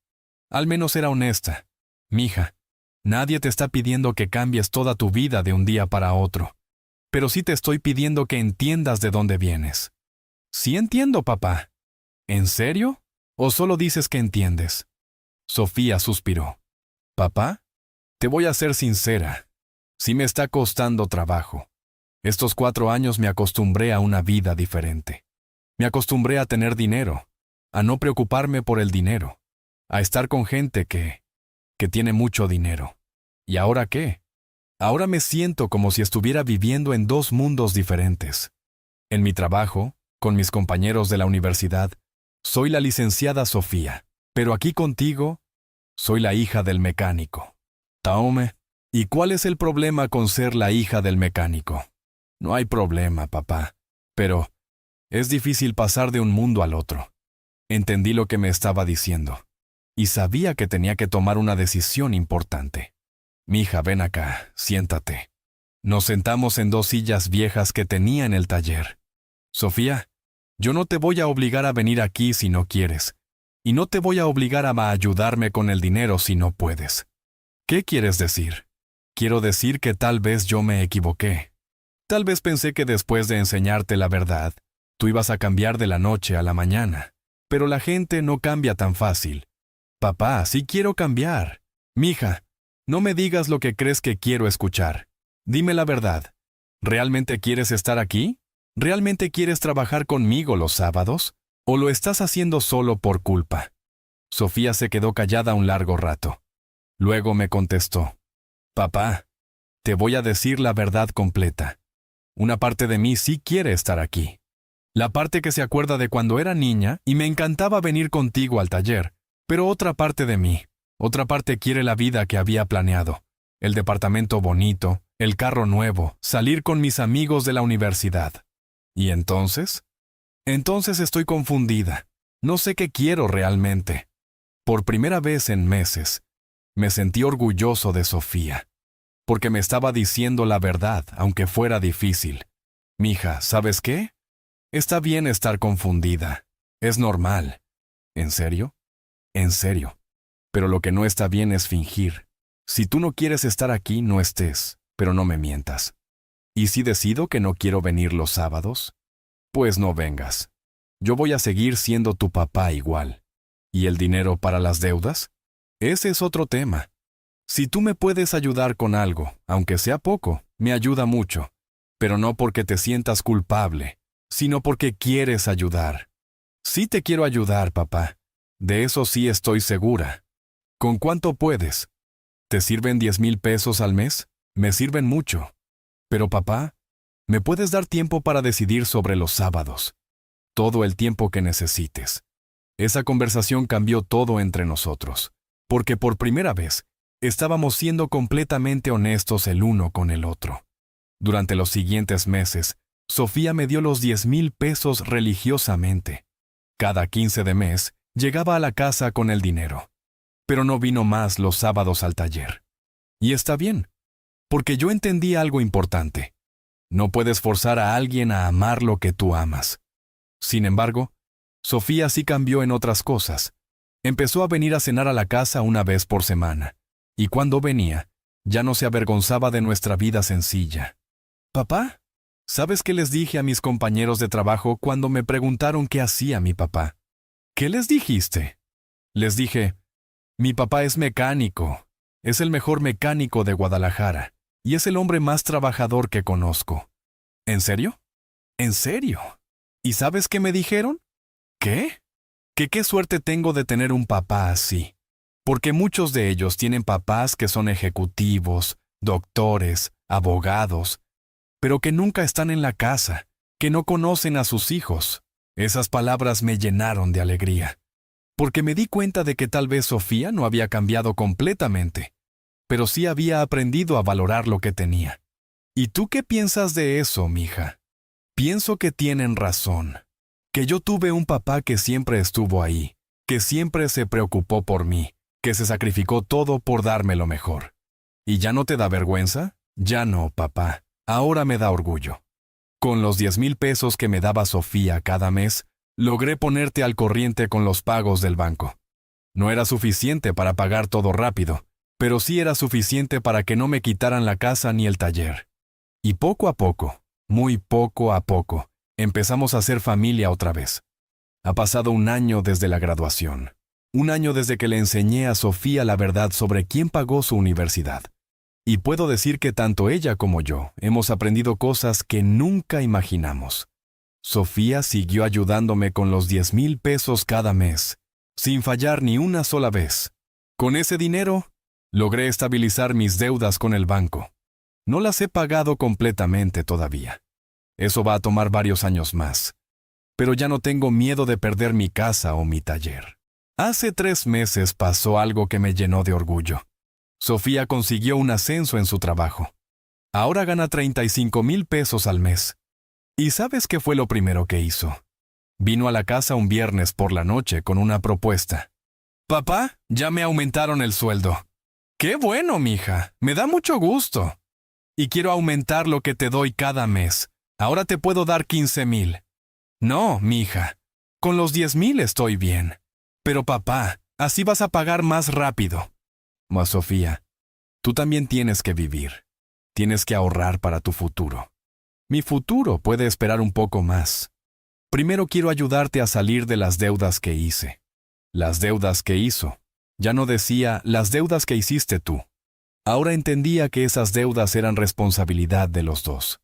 Al menos era honesta. Mija, nadie te está pidiendo que cambies toda tu vida de un día para otro. Pero sí te estoy pidiendo que entiendas de dónde vienes. Sí entiendo, papá. ¿En serio? ¿O solo dices que entiendes? Sofía suspiró. Papá, te voy a ser sincera. Sí me está costando trabajo. Estos 4 años me acostumbré a una vida diferente. Me acostumbré a tener dinero, a no preocuparme por el dinero, a estar con gente que tiene mucho dinero. ¿Y ahora qué? Ahora me siento como si estuviera viviendo en 2 mundos diferentes. En mi trabajo, con mis compañeros de la universidad, soy la licenciada Sofía, pero aquí contigo, soy la hija del mecánico. Taume, ¿y cuál es el problema con ser la hija del mecánico? No hay problema, papá, pero es difícil pasar de un mundo al otro. Entendí lo que me estaba diciendo, y sabía que tenía que tomar una decisión importante. Mija, ven acá, siéntate. Nos sentamos en 2 sillas viejas que tenía en el taller. Sofía, yo no te voy a obligar a venir aquí si no quieres, y no te voy a obligar a ayudarme con el dinero si no puedes. ¿Qué quieres decir? Quiero decir que tal vez yo me equivoqué. Tal vez pensé que después de enseñarte la verdad, tú ibas a cambiar de la noche a la mañana. Pero la gente no cambia tan fácil. Papá, sí quiero cambiar. Mija, no me digas lo que crees que quiero escuchar. Dime la verdad. ¿Realmente quieres estar aquí? ¿Realmente quieres trabajar conmigo los sábados? ¿O lo estás haciendo solo por culpa? Sofía se quedó callada un largo rato. Luego me contestó. Papá, te voy a decir la verdad completa. Una parte de mí sí quiere estar aquí. La parte que se acuerda de cuando era niña y me encantaba venir contigo al taller, pero otra parte de mí, otra parte quiere la vida que había planeado. El departamento bonito, el carro nuevo, salir con mis amigos de la universidad. ¿Y entonces? Entonces estoy confundida. No sé qué quiero realmente. Por primera vez en meses, me sentí orgulloso de Sofía, porque me estaba diciendo la verdad, aunque fuera difícil. Mija, ¿sabes qué? Está bien estar confundida. Es normal. ¿En serio? En serio. Pero lo que no está bien es fingir. Si tú no quieres estar aquí, no estés, pero no me mientas. ¿Y si decido que no quiero venir los sábados? Pues no vengas. Yo voy a seguir siendo tu papá igual. ¿Y el dinero para las deudas? Ese es otro tema. Si tú me puedes ayudar con algo, aunque sea poco, me ayuda mucho. Pero no porque te sientas culpable, sino porque quieres ayudar. Sí te quiero ayudar, papá. De eso sí estoy segura. ¿Con cuánto puedes? ¿Te sirven 10,000 pesos al mes? Me sirven mucho. Pero papá, ¿me puedes dar tiempo para decidir sobre los sábados? Todo el tiempo que necesites. Esa conversación cambió todo entre nosotros, porque por primera vez estábamos siendo completamente honestos el uno con el otro. Durante los siguientes meses, Sofía me dio los 10,000 pesos religiosamente. Cada 15 de mes, llegaba a la casa con el dinero. Pero no vino más los sábados al taller. Y está bien, porque yo entendí algo importante. No puedes forzar a alguien a amar lo que tú amas. Sin embargo, Sofía sí cambió en otras cosas. Empezó a venir a cenar a la casa una vez por semana. Y cuando venía, ya no se avergonzaba de nuestra vida sencilla. Papá, ¿sabes qué les dije a mis compañeros de trabajo cuando me preguntaron qué hacía mi papá? ¿Qué les dijiste? Les dije, mi papá es mecánico. Es el mejor mecánico de Guadalajara. Y es el hombre más trabajador que conozco. ¿En serio? ¿En serio? ¿Y sabes qué me dijeron? ¿Qué? Que qué suerte tengo de tener un papá así. Porque muchos de ellos tienen papás que son ejecutivos, doctores, abogados, pero que nunca están en la casa, que no conocen a sus hijos. Esas palabras me llenaron de alegría, porque me di cuenta de que tal vez Sofía no había cambiado completamente, pero sí había aprendido a valorar lo que tenía. ¿Y tú qué piensas de eso, mija? Pienso que tienen razón, que yo tuve un papá que siempre estuvo ahí, que siempre se preocupó por mí, que se sacrificó todo por darme lo mejor. ¿Y ya no te da vergüenza? Ya no, papá. Ahora me da orgullo. Con los 10,000 pesos que me daba Sofía cada mes, logré ponerte al corriente con los pagos del banco. No era suficiente para pagar todo rápido, pero sí era suficiente para que no me quitaran la casa ni el taller. Y poco a poco, muy poco a poco, empezamos a ser familia otra vez. Ha pasado un año desde la graduación. Un año desde que le enseñé a Sofía la verdad sobre quién pagó su universidad. Y puedo decir que tanto ella como yo hemos aprendido cosas que nunca imaginamos. Sofía siguió ayudándome con los 10,000 pesos cada mes, sin fallar ni una sola vez. Con ese dinero, logré estabilizar mis deudas con el banco. No las he pagado completamente todavía. Eso va a tomar varios años más. Pero ya no tengo miedo de perder mi casa o mi taller. Hace 3 meses pasó algo que me llenó de orgullo. Sofía consiguió un ascenso en su trabajo. Ahora gana 35,000 pesos al mes. ¿Y sabes qué fue lo primero que hizo? Vino a la casa un viernes por la noche con una propuesta. Papá, ya me aumentaron el sueldo. ¡Qué bueno, mija! Me da mucho gusto. y quiero aumentar lo que te doy cada mes. Ahora te puedo dar 15,000. No, mija. Con los 10,000 estoy bien. Pero papá, así vas a pagar más rápido. Mas Sofía, tú también tienes que vivir. Tienes que ahorrar para tu futuro. Mi futuro puede esperar un poco más. Primero quiero ayudarte a salir de las deudas que hice. Las deudas que hizo. Ya no decía las deudas que hiciste tú. Ahora entendía que esas deudas eran responsabilidad de los dos.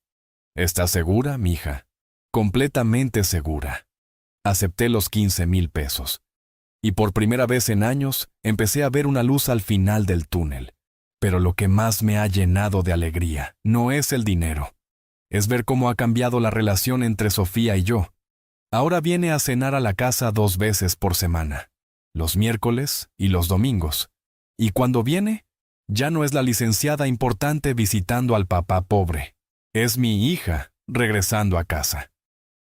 ¿Estás segura, mija? Completamente segura. Acepté los 15,000 pesos. Y por primera vez en años empecé a ver una luz al final del túnel. Pero lo que más me ha llenado de alegría no es el dinero. Es ver cómo ha cambiado la relación entre Sofía y yo. Ahora viene a cenar a la casa 2 veces por semana, los miércoles y los domingos. Y cuando viene, ya no es la licenciada importante visitando al papá pobre. Es mi hija regresando a casa.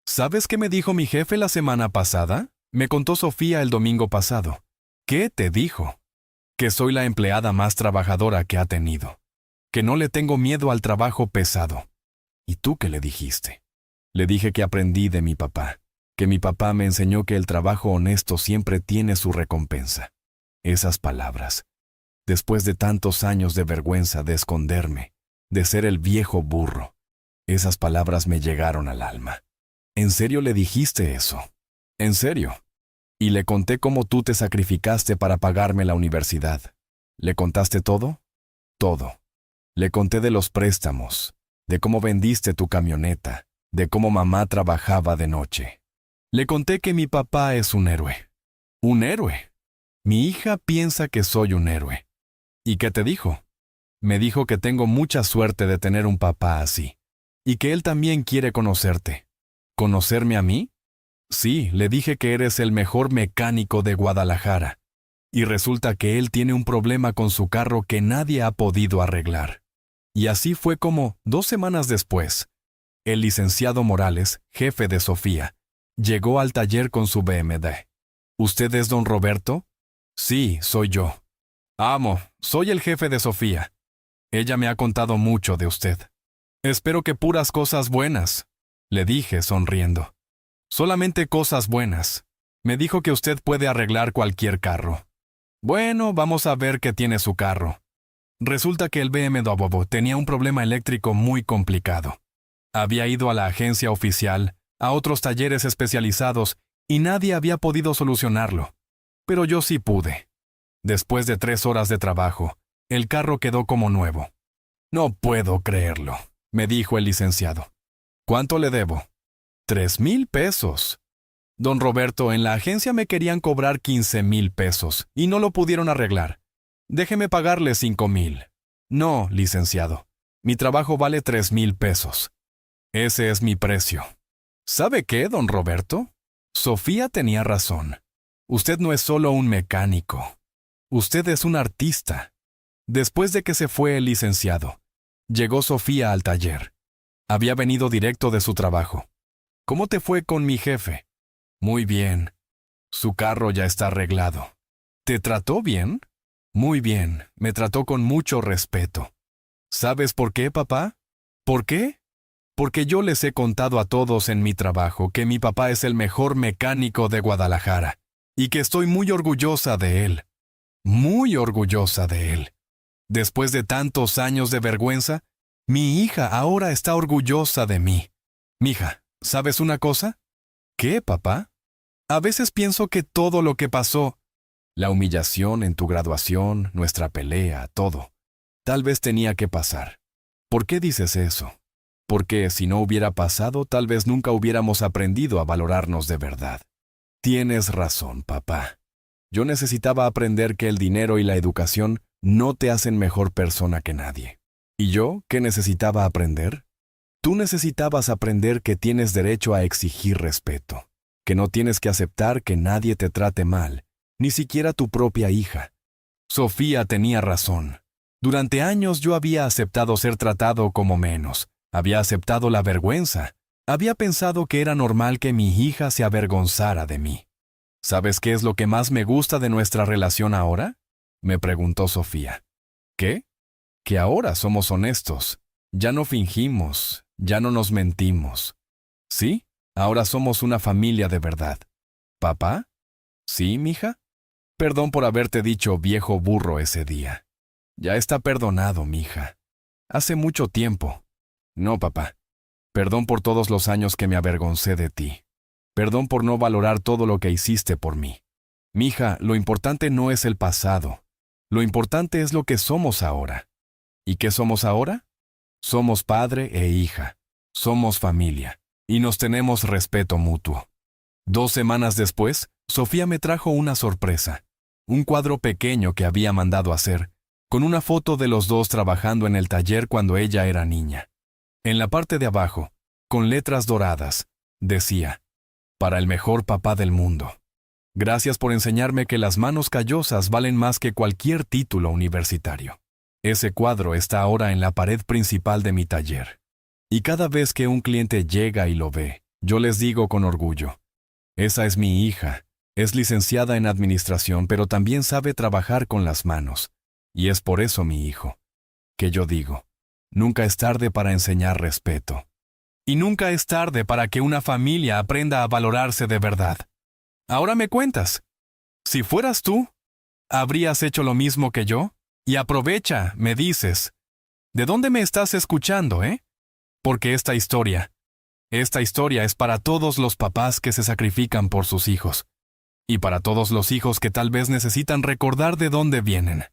¿Sabes qué me dijo mi jefe la semana pasada? Me contó Sofía el domingo pasado. ¿Qué te dijo? Que soy la empleada más trabajadora que ha tenido. Que no le tengo miedo al trabajo pesado. ¿Y tú qué le dijiste? Le dije que aprendí de mi papá. Que mi papá me enseñó que el trabajo honesto siempre tiene su recompensa. Esas palabras. Después de tantos años de vergüenza, de esconderme, de ser el viejo burro, esas palabras me llegaron al alma. ¿En serio le dijiste eso? ¿En serio? Y le conté cómo tú te sacrificaste para pagarme la universidad. ¿Le contaste todo? Todo. Le conté de los préstamos, de cómo vendiste tu camioneta, de cómo mamá trabajaba de noche. Le conté que mi papá es un héroe. ¿Un héroe? Mi hija piensa que soy un héroe. ¿Y qué te dijo? Me dijo que tengo mucha suerte de tener un papá así, y que él también quiere conocerte. ¿Conocerme a mí? Sí, le dije que eres el mejor mecánico de Guadalajara, y resulta que él tiene un problema con su carro que nadie ha podido arreglar. Y así fue como, 2 semanas después, el licenciado Morales, jefe de Sofía, llegó al taller con su BMW. ¿Usted es don Roberto? Sí, soy yo. Amo, soy el jefe de Sofía. Ella me ha contado mucho de usted. Espero que puras cosas buenas, le dije sonriendo. Solamente cosas buenas. Me dijo que usted puede arreglar cualquier carro. Bueno, vamos a ver qué tiene su carro. Resulta que el BMW tenía un problema eléctrico muy complicado. Había ido a la agencia oficial, a otros talleres especializados, y nadie había podido solucionarlo. Pero yo sí pude. Después de 3 horas de trabajo, el carro quedó como nuevo. No puedo creerlo, me dijo el licenciado. ¿Cuánto le debo? 3,000 pesos. Don Roberto, en la agencia me querían cobrar 15,000 pesos y no lo pudieron arreglar. Déjeme pagarle 5,000. No, licenciado. Mi trabajo vale 3,000 pesos. Ese es mi precio. ¿Sabe qué, don Roberto? Sofía tenía razón. Usted no es solo un mecánico. Usted es un artista. Después de que se fue el licenciado, llegó Sofía al taller. Había venido directo de su trabajo. ¿Cómo te fue con mi jefe? Muy bien. Su carro ya está arreglado. ¿Te trató bien? Muy bien, me trató con mucho respeto. ¿Sabes por qué, papá? ¿Por qué? Porque yo les he contado a todos en mi trabajo que mi papá es el mejor mecánico de Guadalajara y que estoy muy orgullosa de él. Muy orgullosa de él. Después de tantos años de vergüenza, mi hija ahora está orgullosa de mí. Mija, ¿sabes una cosa? ¿Qué, papá? A veces pienso que todo lo que pasó, la humillación en tu graduación, nuestra pelea, todo, tal vez tenía que pasar. ¿Por qué dices eso? Porque si no hubiera pasado, tal vez nunca hubiéramos aprendido a valorarnos de verdad. Tienes razón, papá. Yo necesitaba aprender que el dinero y la educación no te hacen mejor persona que nadie. ¿Y yo qué necesitaba aprender? Tú necesitabas aprender que tienes derecho a exigir respeto, que no tienes que aceptar que nadie te trate mal, ni siquiera tu propia hija. Sofía tenía razón. Durante años yo había aceptado ser tratado como menos, había aceptado la vergüenza, había pensado que era normal que mi hija se avergonzara de mí. ¿Sabes qué es lo que más me gusta de nuestra relación ahora? Me preguntó Sofía. ¿Qué? Que ahora somos honestos. Ya no fingimos, ya no nos mentimos. ¿Sí? Ahora somos una familia de verdad. ¿Papá? ¿Sí, mija? Perdón por haberte dicho viejo burro ese día. Ya está perdonado, mija. Hace mucho tiempo. No, papá. Perdón por todos los años que me avergoncé de ti. Perdón por no valorar todo lo que hiciste por mí. Mija, lo importante no es el pasado. Lo importante es lo que somos ahora. ¿Y qué somos ahora? Somos padre e hija. Somos familia. Y nos tenemos respeto mutuo. 2 semanas después, Sofía me trajo una sorpresa. Un cuadro pequeño que había mandado hacer, con una foto de los dos trabajando en el taller cuando ella era niña. En la parte de abajo, con letras doradas, decía: para el mejor papá del mundo. Gracias por enseñarme que las manos callosas valen más que cualquier título universitario. Ese cuadro está ahora en la pared principal de mi taller. Y cada vez que un cliente llega y lo ve, yo les digo con orgullo: esa es mi hija, es licenciada en administración, pero también sabe trabajar con las manos. Y es por eso mi hijo. Que yo digo: nunca es tarde para enseñar respeto. Y nunca es tarde para que una familia aprenda a valorarse de verdad. Ahora me cuentas. Si fueras tú, ¿habrías hecho lo mismo que yo? Y aprovecha, me dices. ¿De dónde me estás escuchando, Porque esta historia es para todos los papás que se sacrifican por sus hijos. Y para todos los hijos que tal vez necesitan recordar de dónde vienen.